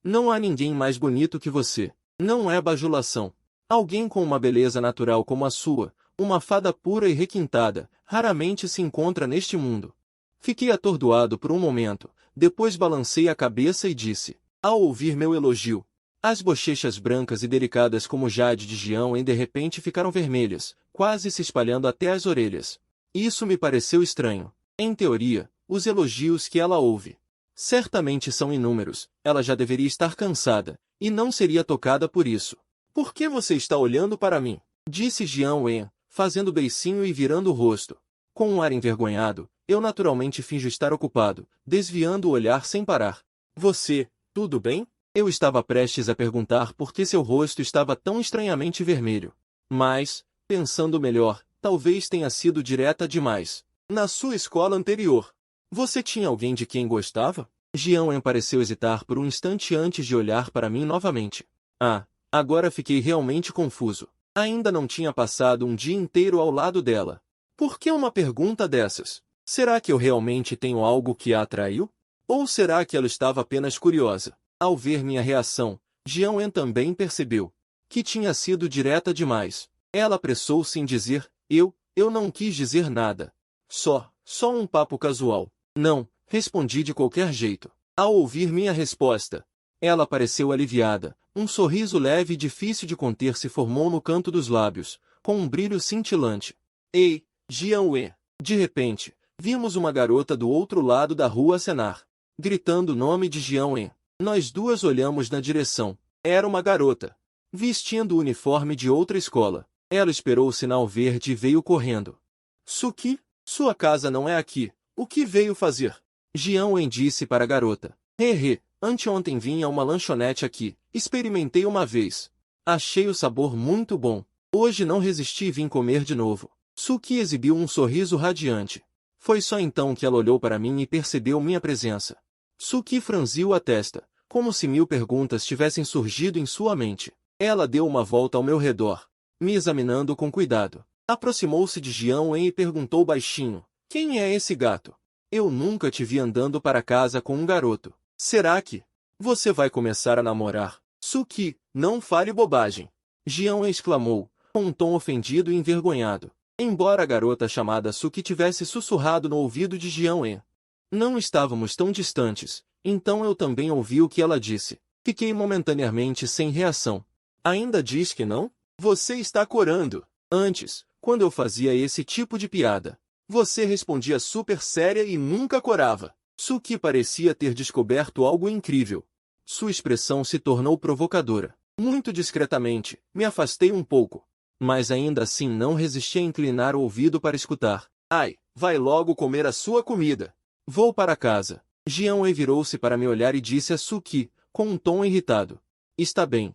Não há ninguém mais bonito que você. Não é bajulação. Alguém com uma beleza natural como a sua, uma fada pura e requintada, raramente se encontra neste mundo. Fiquei atordoado por um momento, depois balancei a cabeça e disse, ao ouvir meu elogio, as bochechas brancas e delicadas como jade de Jião de repente ficaram vermelhas, quase se espalhando até as orelhas. Isso me pareceu estranho. Em teoria, os elogios que ela ouve certamente são inúmeros, ela já deveria estar cansada, e não seria tocada por isso. Por que você está olhando para mim? Disse Jião Wen, fazendo beicinho e virando o rosto. Com um ar envergonhado, eu naturalmente finjo estar ocupado, desviando o olhar sem parar. Você, tudo bem? Eu estava prestes a perguntar por que seu rosto estava tão estranhamente vermelho. Mas, pensando melhor, talvez tenha sido direta demais. Na sua escola anterior, você tinha alguém de quem gostava? Jião Wen pareceu hesitar por um instante antes de olhar para mim novamente. Agora fiquei realmente confuso. Ainda não tinha passado um dia inteiro ao lado dela. Por que uma pergunta dessas? Será que eu realmente tenho algo que a atraiu? Ou será que ela estava apenas curiosa? Ao ver minha reação, Jião Wen também percebeu que tinha sido direta demais. Ela apressou-se em dizer, eu não quis dizer nada. Só um papo casual. Não, respondi de qualquer jeito. Ao ouvir minha resposta, ela pareceu aliviada. Um sorriso leve e difícil de conter se formou no canto dos lábios, com um brilho cintilante. Ei, Jião Wen! De repente, vimos uma garota do outro lado da rua acenar, gritando o nome de Jião Wen. Nós duas olhamos na direção. Era uma garota, vestindo o uniforme de outra escola. Ela esperou o sinal verde e veio correndo. Suki, sua casa não é aqui. O que veio fazer? Jião Wen disse para a garota. Anteontem vim a uma lanchonete aqui. Experimentei uma vez. Achei o sabor muito bom. Hoje não resisti e vim comer de novo. Suki exibiu um sorriso radiante. Foi só então que ela olhou para mim e percebeu minha presença. Suki franziu a testa, como se 1000 perguntas tivessem surgido em sua mente. Ela deu uma volta ao meu redor, me examinando com cuidado. Aproximou-se de Jião Wen e perguntou baixinho, quem é esse gato? Eu nunca te vi andando para casa com um garoto. Será que você vai começar a namorar? Suki, não fale bobagem. Jião Wen exclamou, com um tom ofendido e envergonhado. Embora a garota chamada Suki tivesse sussurrado no ouvido de Jião Wen, não estávamos tão distantes, então eu também ouvi o que ela disse. Fiquei momentaneamente sem reação. Ainda diz que não? Você está corando. Antes, quando eu fazia esse tipo de piada, você respondia super séria e nunca corava. Suki parecia ter descoberto algo incrível. Sua expressão se tornou provocadora. Muito discretamente, me afastei um pouco. Mas ainda assim não resisti a inclinar o ouvido para escutar. Vai logo comer a sua comida. Vou para casa. Jião Wen virou-se para me olhar e disse a Suki, com um tom irritado. Está bem,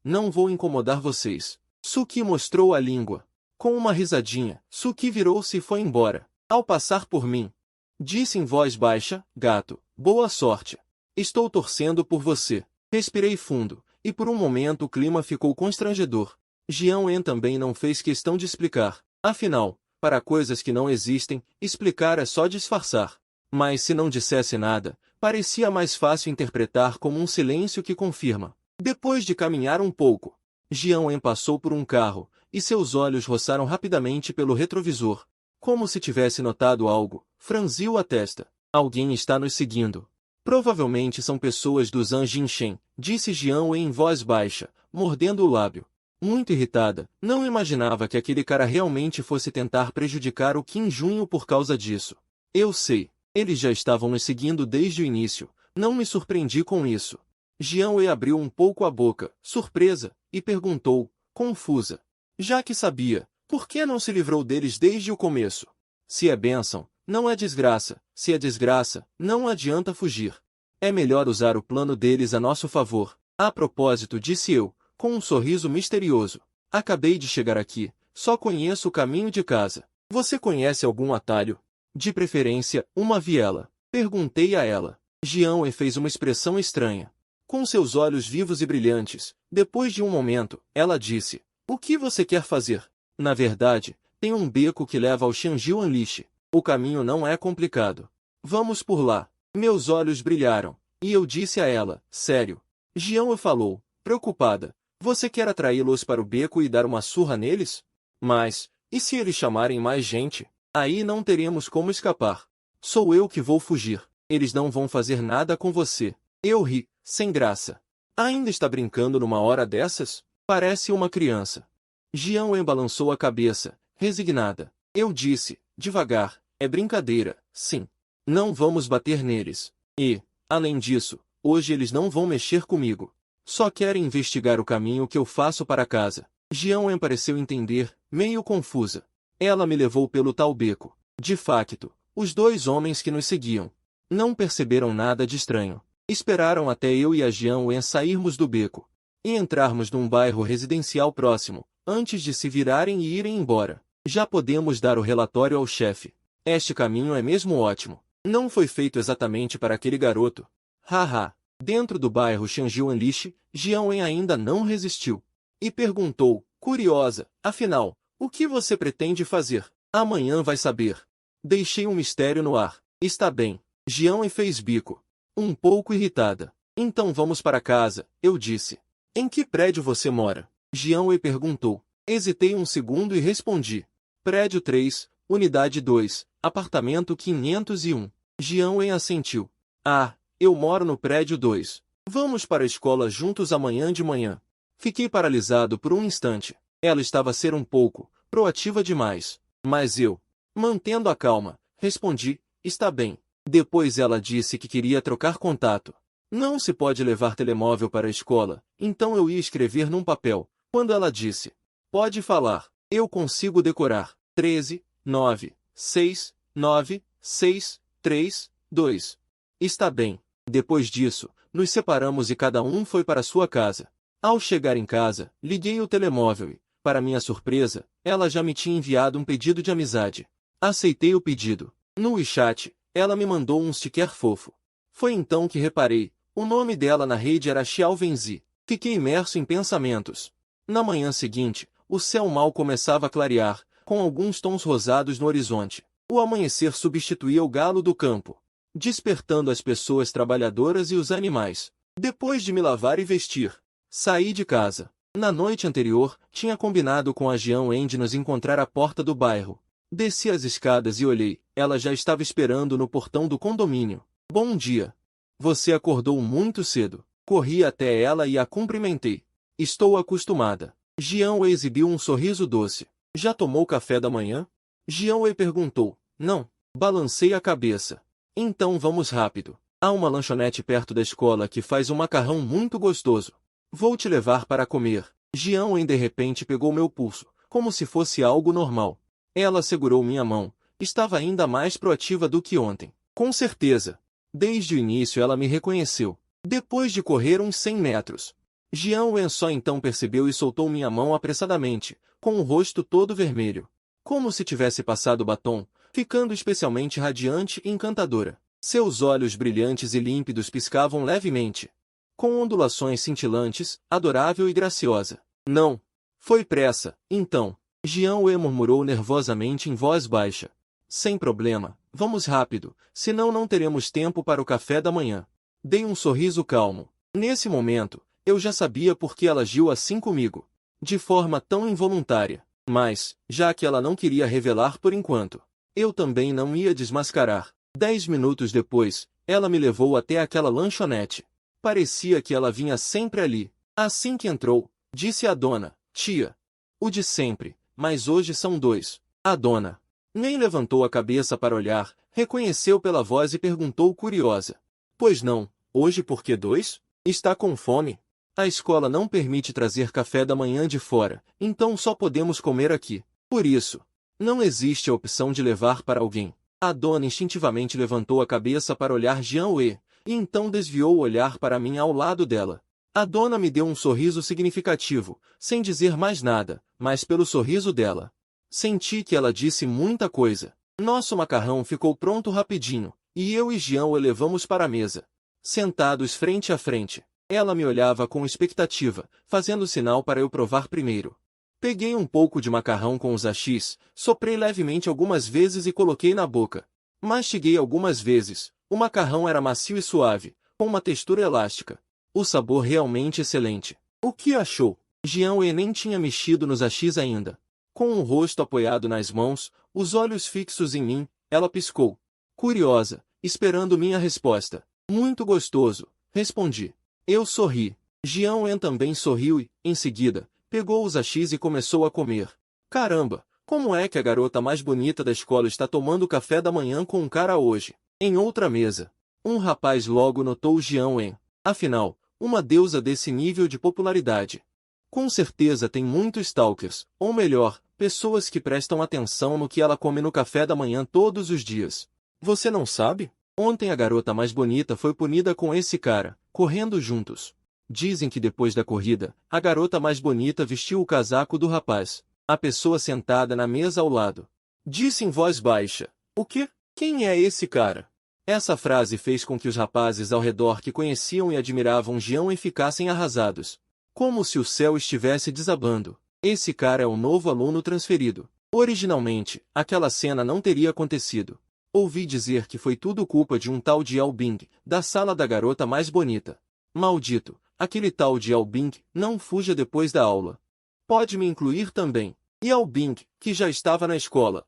não vou incomodar vocês. Suki mostrou a língua. Com uma risadinha, Suki virou-se e foi embora. Ao passar por mim, disse em voz baixa, gato, boa sorte. Estou torcendo por você. Respirei fundo, e por um momento o clima ficou constrangedor. Jião Wen também não fez questão de explicar. Afinal, para coisas que não existem, explicar é só disfarçar. Mas se não dissesse nada, parecia mais fácil interpretar como um silêncio que confirma. Depois de caminhar um pouco, Jião Wen passou por um carro, e seus olhos roçaram rapidamente pelo retrovisor. Como se tivesse notado algo, franziu a testa. Alguém está nos seguindo. Provavelmente são pessoas do Zhang Jinshen, disse Jião Wen em voz baixa, mordendo o lábio. Muito irritada, não imaginava que aquele cara realmente fosse tentar prejudicar o Qin Junho por causa disso. Eu sei, eles já estavam nos seguindo desde o início, não me surpreendi com isso. Jião Wen abriu um pouco a boca, surpresa, e perguntou, confusa. Já que sabia, por que não se livrou deles desde o começo? Se é bênção, não é desgraça. Se é desgraça, não adianta fugir. É melhor usar o plano deles a nosso favor. A propósito, disse eu, com um sorriso misterioso. Acabei de chegar aqui, só conheço o caminho de casa. Você conhece algum atalho? De preferência, uma viela. Perguntei a ela. Jião Wen fez uma expressão estranha. Com seus olhos vivos e brilhantes, depois de um momento, ela disse, o que você quer fazer? Na verdade, tem um beco que leva ao Xianjiuanlixe. O caminho não é complicado. Vamos por lá. Meus olhos brilharam, e eu disse a ela, sério. Jian falou, preocupada. Você quer atraí-los para o beco e dar uma surra neles? Mas, e se eles chamarem mais gente? Aí não teremos como escapar. Sou eu que vou fugir. Eles não vão fazer nada com você. Eu ri, sem graça. Ainda está brincando numa hora dessas? Parece uma criança. Jian balançou a cabeça, resignada. Eu disse, devagar, é brincadeira, sim. Não vamos bater neles. E, além disso, hoje eles não vão mexer comigo. Só querem investigar o caminho que eu faço para casa. Jian pareceu entender, meio confusa. Ela me levou pelo tal beco. De facto, os dois homens que nos seguiam não perceberam nada de estranho. Esperaram até eu e a Jian sairmos do beco e entrarmos num bairro residencial próximo, antes de se virarem e irem embora. Já podemos dar o relatório ao chefe. Este caminho é mesmo ótimo. Não foi feito exatamente para aquele garoto. Haha. Dentro do bairro Shangjianlishi, Jian ainda não resistiu. E perguntou, curiosa, afinal, o que você pretende fazer? Amanhã vai saber. Deixei um mistério no ar. Está bem. Jian fez bico. Um pouco irritada. Então vamos para casa, eu disse. Em que prédio você mora? Jian perguntou. Hesitei um segundo e respondi. Prédio 3, unidade 2, apartamento 501. Jian assentiu. Ah, eu moro no prédio 2. Vamos para a escola juntos amanhã de manhã. Fiquei paralisado por um instante. Ela estava a ser um pouco proativa demais. Mas eu, mantendo a calma, respondi, está bem. Depois ela disse que queria trocar contato. Não se pode levar telemóvel para a escola, então eu ia escrever num papel. Quando ela disse, pode falar, eu consigo decorar. 13, 9, 6, 9, 6, 3, 2. Está bem. Depois disso, nos separamos e cada um foi para sua casa. Ao chegar em casa, liguei o telemóvel e, para minha surpresa, ela já me tinha enviado um pedido de amizade. Aceitei o pedido. No WeChat, ela me mandou um sticker fofo. Foi então que reparei, o nome dela na rede era Xiao Wenzi. Fiquei imerso em pensamentos. Na manhã seguinte, o céu mal começava a clarear, com alguns tons rosados no horizonte. O amanhecer substituía o galo do campo, despertando as pessoas trabalhadoras e os animais. Depois de me lavar e vestir, saí de casa. Na noite anterior, tinha combinado com a Jian de nos encontrar à porta do bairro. Desci as escadas e olhei. Ela já estava esperando no portão do condomínio. Bom dia. Você acordou muito cedo. Corri até ela e a cumprimentei. Estou acostumada. Jian exibiu um sorriso doce. Já tomou café da manhã? Jian perguntou. Não. Balancei a cabeça. Então vamos rápido. Há uma lanchonete perto da escola que faz um macarrão muito gostoso. Vou te levar para comer. Jian de repente pegou meu pulso, como se fosse algo normal. Ela segurou minha mão. Estava ainda mais proativa do que ontem. Com certeza. Desde o início ela me reconheceu. Depois de correr uns 100 metros. Jian só então percebeu e soltou minha mão apressadamente, com o rosto todo vermelho. Como se tivesse passado batom, ficando especialmente radiante e encantadora. Seus olhos brilhantes e límpidos piscavam levemente, com ondulações cintilantes, adorável e graciosa. Não. Foi pressa, então. Jian murmurou nervosamente em voz baixa. Sem problema, vamos rápido, senão não teremos tempo para o café da manhã. Dei um sorriso calmo. Nesse momento, eu já sabia por que ela agiu assim comigo. De forma tão involuntária. Mas, já que ela não queria revelar por enquanto, eu também não ia desmascarar. 10 minutos depois, ela me levou até aquela lanchonete. Parecia que ela vinha sempre ali. Assim que entrou, disse a dona, tia. O de sempre, mas hoje são dois. A dona nem levantou a cabeça para olhar, reconheceu pela voz e perguntou curiosa. Pois não, hoje por que dois? Está com fome? A escola não permite trazer café da manhã de fora, então só podemos comer aqui. Por isso, não existe a opção de levar para alguém. A dona instintivamente levantou a cabeça para olhar Jian e então desviou o olhar para mim ao lado dela. A dona me deu um sorriso significativo, sem dizer mais nada, mas pelo sorriso dela. Senti que ela disse muita coisa. Nosso macarrão ficou pronto rapidinho, e eu e Jian o levamos para a mesa. Sentados frente a frente, ela me olhava com expectativa, fazendo sinal para eu provar primeiro. Peguei um pouco de macarrão com os hashis, soprei levemente algumas vezes e coloquei na boca. Mastiguei algumas vezes, O macarrão era macio e suave, com uma textura elástica. O sabor realmente excelente. O que achou? Jian Wei nem tinha mexido nos hashis ainda. Com o rosto apoiado nas mãos, os olhos fixos em mim, ela piscou. Curiosa, esperando minha resposta. Muito gostoso, respondi. Eu sorri. Jian Wen também sorriu e, em seguida, pegou os hashis e começou a comer. Caramba, como é que a garota mais bonita da escola está tomando café da manhã com um cara hoje? Em outra mesa, um rapaz logo notou Jian Wen. Afinal, uma deusa desse nível de popularidade. Com certeza tem muitos stalkers, ou melhor, pessoas que prestam atenção no que ela come no café da manhã todos os dias. Você não sabe? Ontem a garota mais bonita foi punida com esse cara, correndo juntos. Dizem que depois da corrida, a garota mais bonita vestiu o casaco do rapaz. A pessoa sentada na mesa ao lado disse em voz baixa: "O quê? Quem é esse cara?" Essa frase fez com que os rapazes ao redor que conheciam e admiravam Jian Wen ficassem arrasados. Como se o céu estivesse desabando. Esse cara é o novo aluno transferido. Originalmente, aquela cena não teria acontecido. Ouvi dizer que foi tudo culpa de um tal de Yao Bing, da sala da garota mais bonita. Maldito, aquele tal de Yao Bing não fuja depois da aula. Pode me incluir também. Yao Bing, que já estava na escola.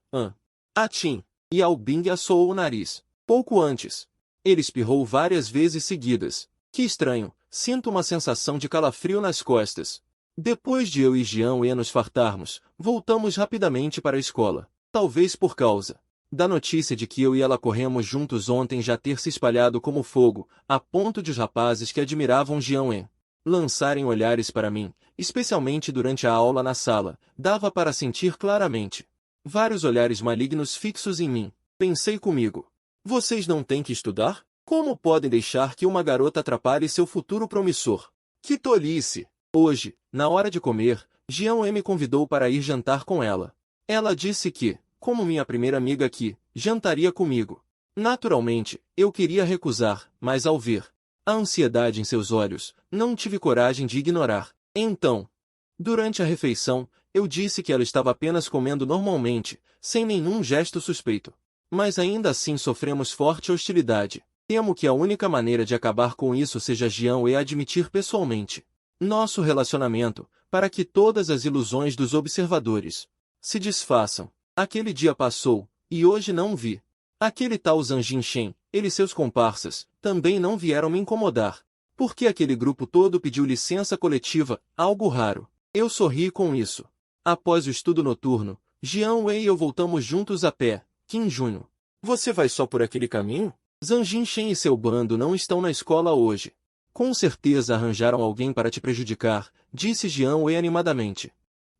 Atim. Yao Bing assoou o nariz. Pouco antes. Ele espirrou várias vezes seguidas. Que estranho, sinto uma sensação de calafrio nas costas. Depois de eu e Jian Wei nos fartarmos, voltamos rapidamente para a escola. Talvez por causa da notícia de que eu e ela corremos juntos ontem já ter se espalhado como fogo, a ponto de os rapazes que admiravam Jian Wei lançarem olhares para mim, especialmente durante a aula na sala, dava para sentir claramente. Vários olhares malignos fixos em mim. Pensei comigo. Vocês não têm que estudar? Como podem deixar que uma garota atrapalhe seu futuro promissor? Que tolice! Hoje, na hora de comer, Jian Wei me convidou para ir jantar com ela. Ela disse que, como minha primeira amiga aqui, jantaria comigo. Naturalmente, eu queria recusar, mas ao ver a ansiedade em seus olhos, não tive coragem de ignorar. Então, durante a refeição, eu disse que ela estava apenas comendo normalmente, sem nenhum gesto suspeito. Mas ainda assim sofremos forte hostilidade. Temo que a única maneira de acabar com isso seja Jian Wei admitir pessoalmente nosso relacionamento, para que todas as ilusões dos observadores se desfaçam. Aquele dia passou, e hoje não vi. Aquele tal Zhang Jinshen, ele e seus comparsas, também não vieram me incomodar. Porque aquele grupo todo pediu licença coletiva, algo raro. Eu sorri com isso. Após o estudo noturno, Jian Wei e eu voltamos juntos a pé. Qin Junho. Você vai só por aquele caminho? Zhang Jinshen e seu bando não estão na escola hoje. Com certeza arranjaram alguém para te prejudicar, disse Jian Wei animadamente.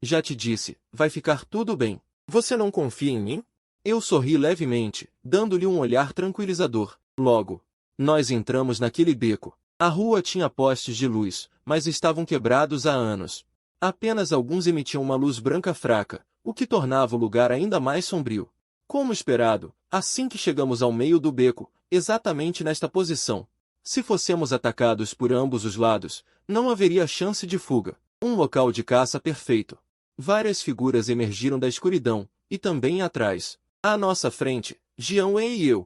Já te disse, vai ficar tudo bem. Você não confia em mim? Eu sorri levemente, dando-lhe um olhar tranquilizador. Logo, nós entramos naquele beco. A rua tinha postes de luz, mas estavam quebrados há anos. Apenas alguns emitiam uma luz branca fraca, o que tornava o lugar ainda mais sombrio. Como esperado, assim que chegamos ao meio do beco, exatamente nesta posição, se fossemos atacados por ambos os lados, não haveria chance de fuga. Um local de caça perfeito. Várias figuras emergiram da escuridão, e também atrás. À nossa frente, Jian Wei e eu.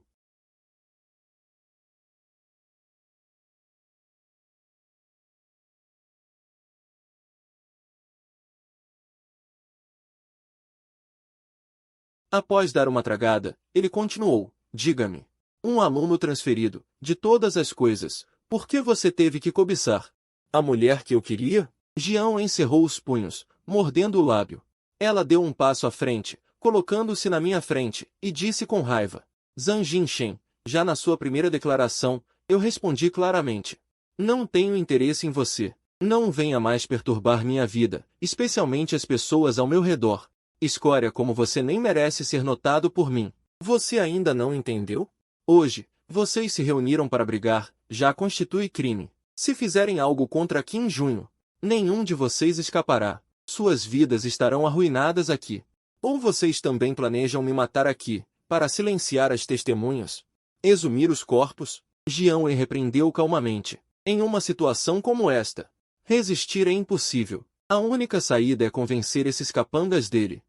Após dar uma tragada, ele continuou. Diga-me. Um aluno transferido, de todas as coisas, por que você teve que cobiçar? A mulher que eu queria? Jian encerrou os punhos, mordendo o lábio. Ela deu um passo à frente, colocando-se na minha frente, e disse com raiva. Zhang Jinshen, já na sua primeira declaração, eu respondi claramente. Não tenho interesse em você. Não venha mais perturbar minha vida, especialmente as pessoas ao meu redor. Escória como você nem merece ser notado por mim. Você ainda não entendeu? Hoje, vocês se reuniram para brigar, já constitui crime. Se fizerem algo contra Qin Junho, nenhum de vocês escapará. Suas vidas estarão arruinadas aqui. Ou vocês também planejam me matar aqui, para silenciar as testemunhas? Exumir os corpos? Jian Wei repreendeu calmamente. Em uma situação como esta, resistir é impossível. A única saída é convencer esses capangas dele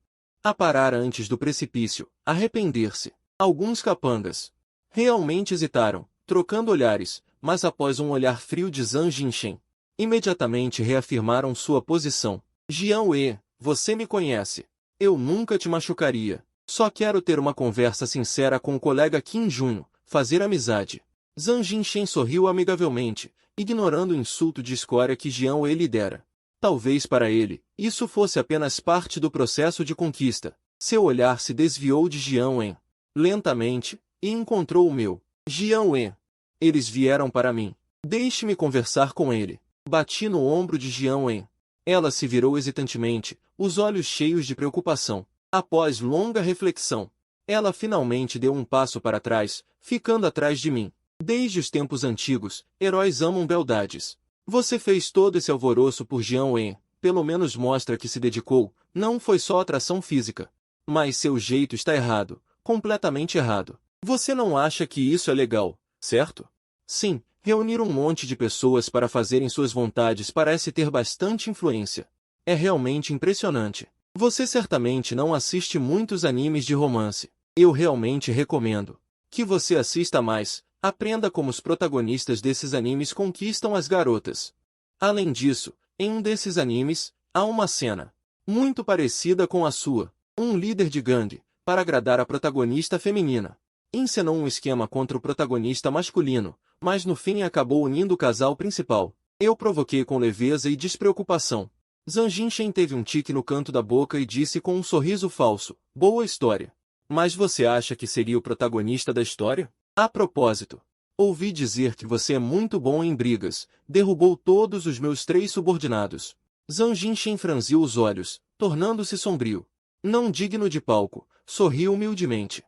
a parar antes do precipício, arrepender-se. Alguns capangas Realmente hesitaram, trocando olhares, mas após um olhar frio de Zhang Jinshen, imediatamente reafirmaram sua posição. Jiang Wei, você me conhece. Eu nunca te machucaria. Só quero ter uma conversa sincera com o colega Qin Junho, fazer amizade. Zhang Jinshen sorriu amigavelmente, ignorando o insulto de escória que Jiang Wei lhe dera. Talvez para ele, isso fosse apenas parte do processo de conquista. Seu olhar se desviou de Jiang Wei lentamente e encontrou o meu. Jiang Wei. Eles vieram para mim. Deixe-me conversar com ele. Bati no ombro de Jiang Wei. Ela se virou hesitantemente, os olhos cheios de preocupação. Após longa reflexão, ela finalmente deu um passo para trás, ficando atrás de mim. Desde os tempos antigos, heróis amam beldades. Você fez todo esse alvoroço por Jiang Wei, pelo menos mostra que se dedicou, não foi só atração física. Mas seu jeito está errado, completamente errado. Você não acha que isso é legal, certo? Sim, reunir um monte de pessoas para fazerem suas vontades parece ter bastante influência. É realmente impressionante. Você certamente não assiste muitos animes de romance. Eu realmente recomendo que você assista mais, aprenda como os protagonistas desses animes conquistam as garotas. Além disso, em um desses animes, há uma cena muito parecida com a sua. Um líder de gangue, para agradar a protagonista feminina, encenou um esquema contra o protagonista masculino, mas no fim acabou unindo o casal principal. Eu provoquei com leveza e despreocupação. Zhang Jinshen teve um tique no canto da boca e disse com um sorriso falso, boa história. Mas você acha que seria o protagonista da história? A propósito, ouvi dizer que você é muito bom em brigas, derrubou todos os meus 3 subordinados. Zhang Jinshen franziu os olhos, tornando-se sombrio. Não digno de palco, sorriu humildemente.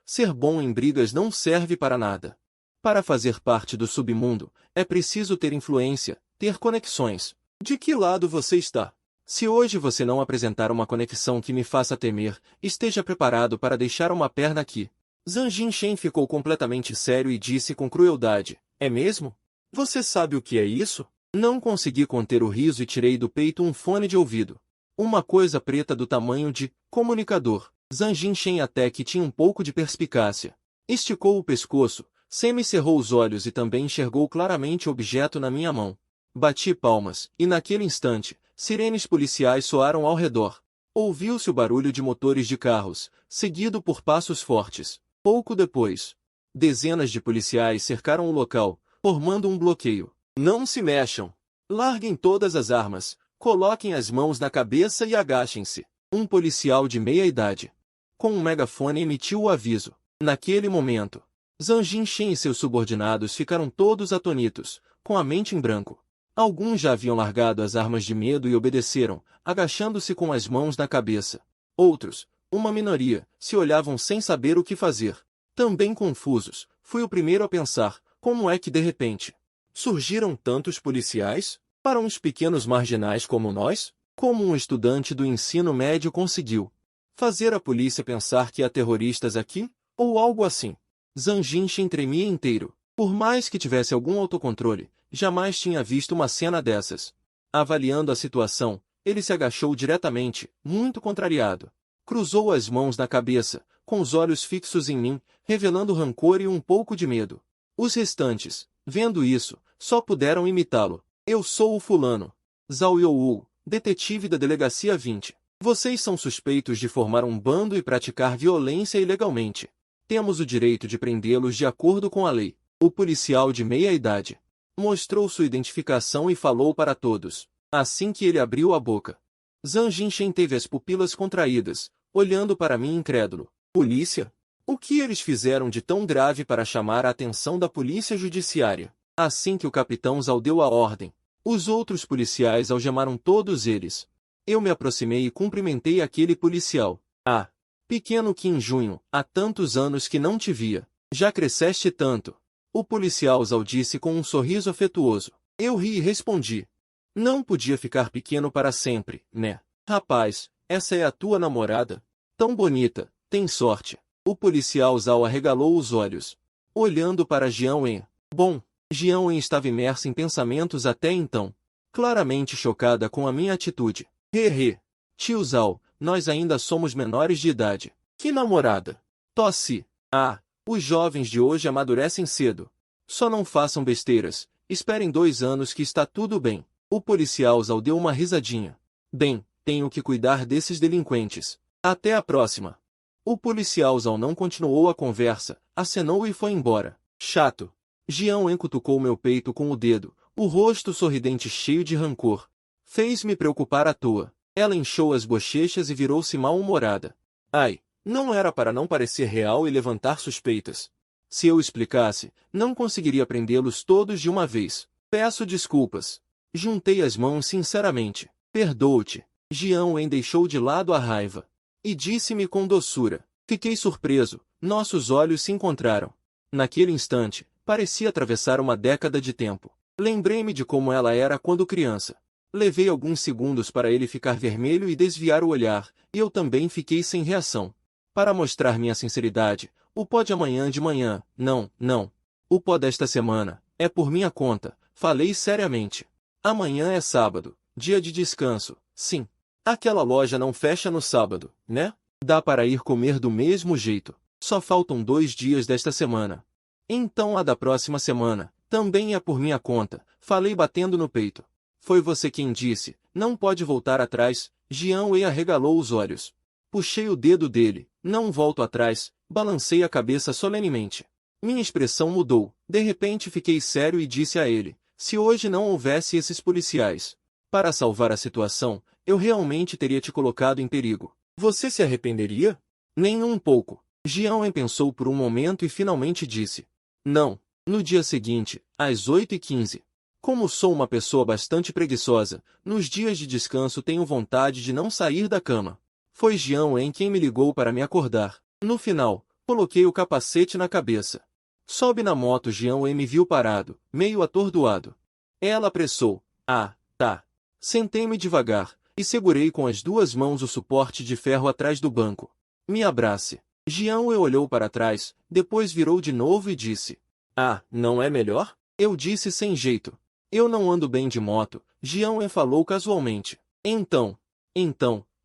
Ser bom em brigas não serve para nada. Para fazer parte do submundo, é preciso ter influência, ter conexões. De que lado você está? Se hoje você não apresentar uma conexão que me faça temer, esteja preparado para deixar uma perna aqui. Zhang Jinshen ficou completamente sério e disse com crueldade, é mesmo? Você sabe o que é isso? Não consegui conter o riso e tirei do peito um fone de ouvido. Uma coisa preta do tamanho de comunicador. Zhang Jinshen até que tinha um pouco de perspicácia. Esticou o pescoço, semicerrou os olhos e também enxergou claramente o objeto na minha mão. Bati palmas, e naquele instante, sirenes policiais soaram ao redor. Ouviu-se o barulho de motores de carros, seguido por passos fortes. Pouco depois, dezenas de policiais cercaram o local, formando um bloqueio. Não se mexam. Larguem todas as armas, coloquem as mãos na cabeça e agachem-se. Um policial de meia-idade, com um megafone emitiu o aviso. Naquele momento, Zhang Jinshen e seus subordinados ficaram todos atônitos, com a mente em branco. Alguns já haviam largado as armas de medo e obedeceram, agachando-se com as mãos na cabeça. Outros, uma minoria, se olhavam sem saber o que fazer. Também confusos, fui o primeiro a pensar, como é que de repente surgiram tantos policiais? Para uns pequenos marginais como nós? Como um estudante do ensino médio conseguiu fazer a polícia pensar que há terroristas aqui? Ou algo assim. Zhang Jinshen tremia inteiro. Por mais que tivesse algum autocontrole, jamais tinha visto uma cena dessas. Avaliando a situação, ele se agachou diretamente, muito contrariado. Cruzou as mãos na cabeça, com os olhos fixos em mim, revelando rancor e um pouco de medo. Os restantes, vendo isso, só puderam imitá-lo. Eu sou o fulano. Zhao Youwu, detetive da Delegacia 20. Vocês são suspeitos de formar um bando e praticar violência ilegalmente. Temos o direito de prendê-los de acordo com a lei. O policial de meia-idade mostrou sua identificação e falou para todos. Assim que ele abriu a boca, Zhang Jinshen teve as pupilas contraídas, olhando para mim incrédulo. Polícia? O que eles fizeram de tão grave para chamar a atenção da polícia judiciária? Assim que o capitão Zhao deu a ordem, os outros policiais algemaram todos eles. Eu me aproximei e cumprimentei aquele policial. Ah, pequeno Qin Junho, há tantos anos que não te via. Já cresceste tanto. O policial Zhao disse com um sorriso afetuoso. Eu ri e respondi. Não podia ficar pequeno para sempre, né? Rapaz, essa é a tua namorada? Tão bonita, tem sorte. O policial Zhao arregalou os olhos, olhando para Jiang Wen. Bom, Jiang Wen estava imersa em pensamentos até então, claramente chocada com a minha atitude. Hehe. Tio Zhao, nós ainda somos menores de idade. Que namorada? Tossi. Ah, Os jovens de hoje amadurecem cedo. Só não façam besteiras. Esperem 2 anos que está tudo bem. O policial Zal deu uma risadinha. Bem, tenho que cuidar desses delinquentes. Até a próxima. O policial Zal não continuou a conversa, acenou e foi embora. Chato. Jian Wen cutucou meu peito com o dedo, o rosto sorridente cheio de rancor. Fez-me preocupar à toa. Ela inchou as bochechas e virou-se mal-humorada. Ai, não era para não parecer real e levantar suspeitas. Se eu explicasse, não conseguiria prendê-los todos de uma vez. Peço desculpas. Juntei as mãos sinceramente. Perdoo-te. Jian Wen deixou de lado a raiva. E disse-me com doçura. Fiquei surpreso. Nossos olhos se encontraram. Naquele instante, parecia atravessar uma década de tempo. Lembrei-me de como ela era quando criança. Levei alguns segundos para ele ficar vermelho e desviar o olhar, e eu também fiquei sem reação. Para mostrar minha sinceridade, o pó de amanhã de manhã, não. O pó desta semana, é por minha conta, falei seriamente. Amanhã é sábado, dia de descanso, sim. Aquela loja não fecha no sábado, né? Dá para ir comer do mesmo jeito. Só faltam 2 dias desta semana. Então a da próxima semana, também é por minha conta, falei batendo no peito. Foi você quem disse, não pode voltar atrás. Jian Wei arregalou os olhos. Puxei o dedo dele, não volto atrás, balancei a cabeça solenemente. Minha expressão mudou, de repente fiquei sério e disse a ele, se hoje não houvesse esses policiais, para salvar a situação, eu realmente teria te colocado em perigo. Você se arrependeria? Nem um pouco. Jian Wei pensou por um momento e finalmente disse, não. No dia seguinte, às 8h15. Como sou uma pessoa bastante preguiçosa, nos dias de descanso tenho vontade de não sair da cama. Foi Jian Wen quem me ligou para me acordar. No final, coloquei o capacete na cabeça. Sobe na moto. Jian Wen me viu parado, meio atordoado. Ela apressou. Ah, tá. Sentei-me devagar, e segurei com as 2 mãos o suporte de ferro atrás do banco. Me abrace. Jian Wen olhou para trás, depois virou de novo e disse. Ah, não é melhor? Eu disse sem jeito. Eu não ando bem de moto, Jian Wen falou casualmente. Então,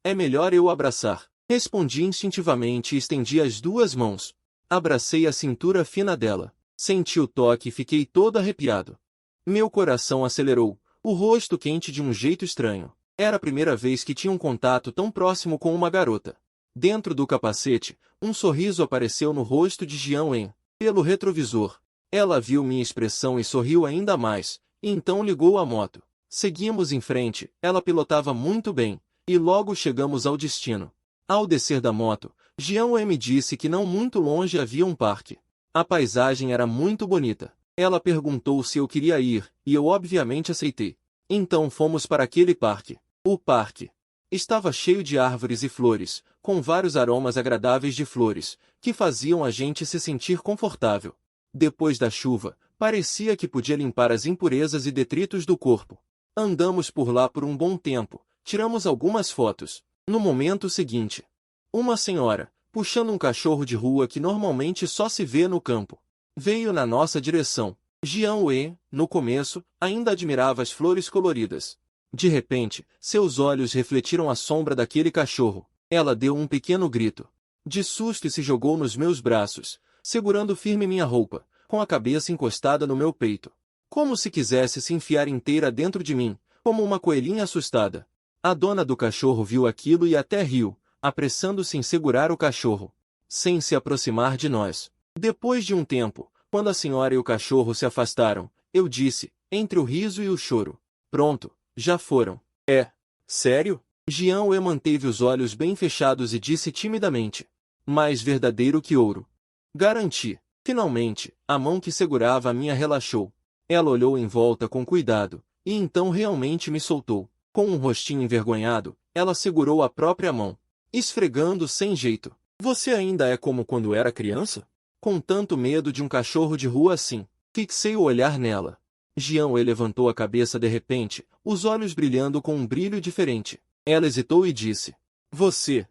é melhor eu abraçar. Respondi instintivamente e estendi as 2 mãos. Abracei a cintura fina dela. Senti o toque e fiquei todo arrepiado. Meu coração acelerou, o rosto quente de um jeito estranho. Era a primeira vez que tinha um contato tão próximo com uma garota. Dentro do capacete, um sorriso apareceu no rosto de Jian Wen. Pelo retrovisor, ela viu minha expressão e sorriu ainda mais. E então ligou a moto. Seguimos em frente, ela pilotava muito bem, e logo chegamos ao destino. Ao descer da moto, Jian Wen me disse que não muito longe havia um parque. A paisagem era muito bonita. Ela perguntou se eu queria ir, e eu obviamente aceitei. Então fomos para aquele parque. O parque estava cheio de árvores e flores, com vários aromas agradáveis de flores, que faziam a gente se sentir confortável. Depois da chuva, parecia que podia limpar as impurezas e detritos do corpo. Andamos por lá por um bom tempo, tiramos algumas fotos. No momento seguinte, uma senhora, puxando um cachorro de rua que normalmente só se vê no campo, veio na nossa direção. Jian Wei, no começo, ainda admirava as flores coloridas. De repente, seus olhos refletiram a sombra daquele cachorro. Ela deu um pequeno grito de susto e se jogou nos meus braços, segurando firme minha roupa, com a cabeça encostada no meu peito, como se quisesse se enfiar inteira dentro de mim, como uma coelhinha assustada. A dona do cachorro viu aquilo e até riu, apressando-se em segurar o cachorro, sem se aproximar de nós. Depois de um tempo, quando a senhora e o cachorro se afastaram, eu disse, entre o riso e o choro, pronto, já foram. É sério? Jian Wei manteve os olhos bem fechados e disse timidamente, mais verdadeiro que ouro. Garanti. Finalmente, a mão que segurava a minha relaxou. Ela olhou em volta com cuidado, e então realmente me soltou. Com um rostinho envergonhado, ela segurou a própria mão, esfregando sem jeito. Você ainda é como quando era criança? Com tanto medo de um cachorro de rua assim. Fixei o olhar nela. Jian Wei levantou a cabeça de repente, os olhos brilhando com um brilho diferente. Ela hesitou e disse, você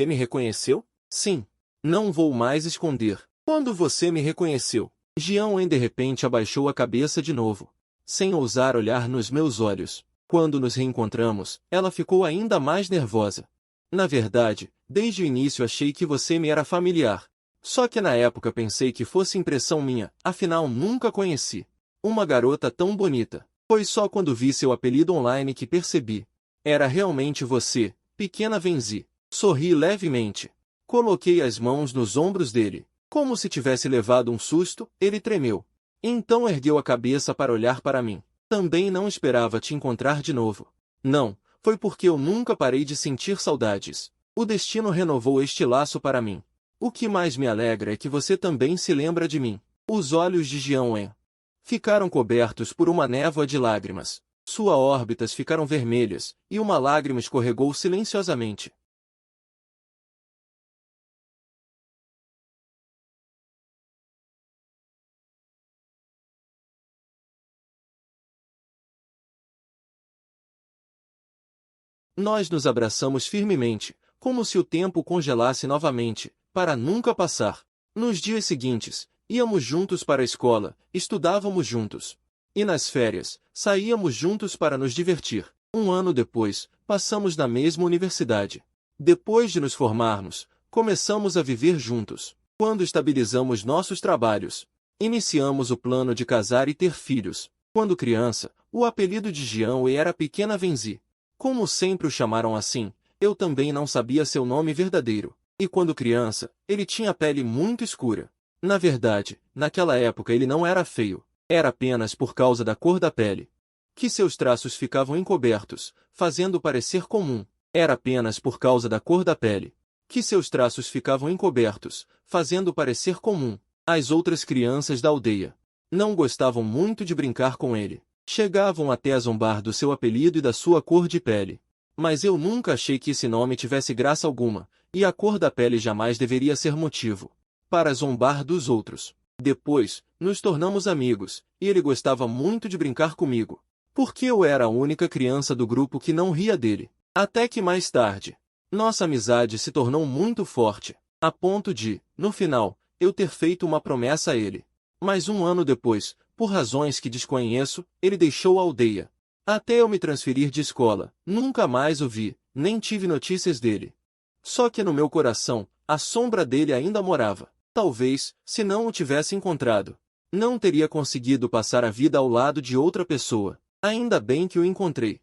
me reconheceu? Sim. Não vou mais esconder. Quando você me reconheceu? Jian Wen de repente abaixou a cabeça de novo, sem ousar olhar nos meus olhos. Quando nos reencontramos, ela ficou ainda mais nervosa. Na verdade, desde o início achei que você me era familiar. Só que na época pensei que fosse impressão minha, afinal nunca conheci uma garota tão bonita. Foi só quando vi seu apelido online que percebi. Era realmente você, pequena Venzi. Sorri levemente. Coloquei as mãos nos ombros dele. Como se tivesse levado um susto, ele tremeu. Então ergueu a cabeça para olhar para mim. Também não esperava te encontrar de novo. Não, foi porque eu nunca parei de sentir saudades. O destino renovou este laço para mim. O que mais me alegra é que você também se lembra de mim. Os olhos de Jian ficaram cobertos por uma névoa de lágrimas. Suas órbitas ficaram vermelhas, e uma lágrima escorregou silenciosamente. Nós nos abraçamos firmemente, como se o tempo congelasse novamente, para nunca passar. Nos dias seguintes, íamos juntos para a escola, estudávamos juntos. E nas férias, saíamos juntos para nos divertir. Um ano depois, passamos na mesma universidade. Depois de nos formarmos, começamos a viver juntos. Quando estabilizamos nossos trabalhos, iniciamos o plano de casar e ter filhos. Quando criança, o apelido de Jian era Pequena Venzi. Como sempre o chamaram assim, eu também não sabia seu nome verdadeiro. E quando criança, ele tinha a pele muito escura. Na verdade, naquela época ele não era feio. Era apenas por causa da cor da pele que seus traços ficavam encobertos, fazendo parecer comum. Era apenas por causa da cor da pele que seus traços ficavam encobertos, fazendo parecer comum. As outras crianças da aldeia não gostavam muito de brincar com ele. Chegavam até a zombar do seu apelido e da sua cor de pele. Mas eu nunca achei que esse nome tivesse graça alguma, e a cor da pele jamais deveria ser motivo para zombar dos outros. Depois, nos tornamos amigos, e ele gostava muito de brincar comigo, porque eu era a única criança do grupo que não ria dele. Até que mais tarde, nossa amizade se tornou muito forte, a ponto de, no final, eu ter feito uma promessa a ele. Mas um ano depois, por razões que desconheço, ele deixou a aldeia. Até eu me transferir de escola, nunca mais o vi, nem tive notícias dele. Só que no meu coração, a sombra dele ainda morava. Talvez, se não o tivesse encontrado, não teria conseguido passar a vida ao lado de outra pessoa. Ainda bem que o encontrei.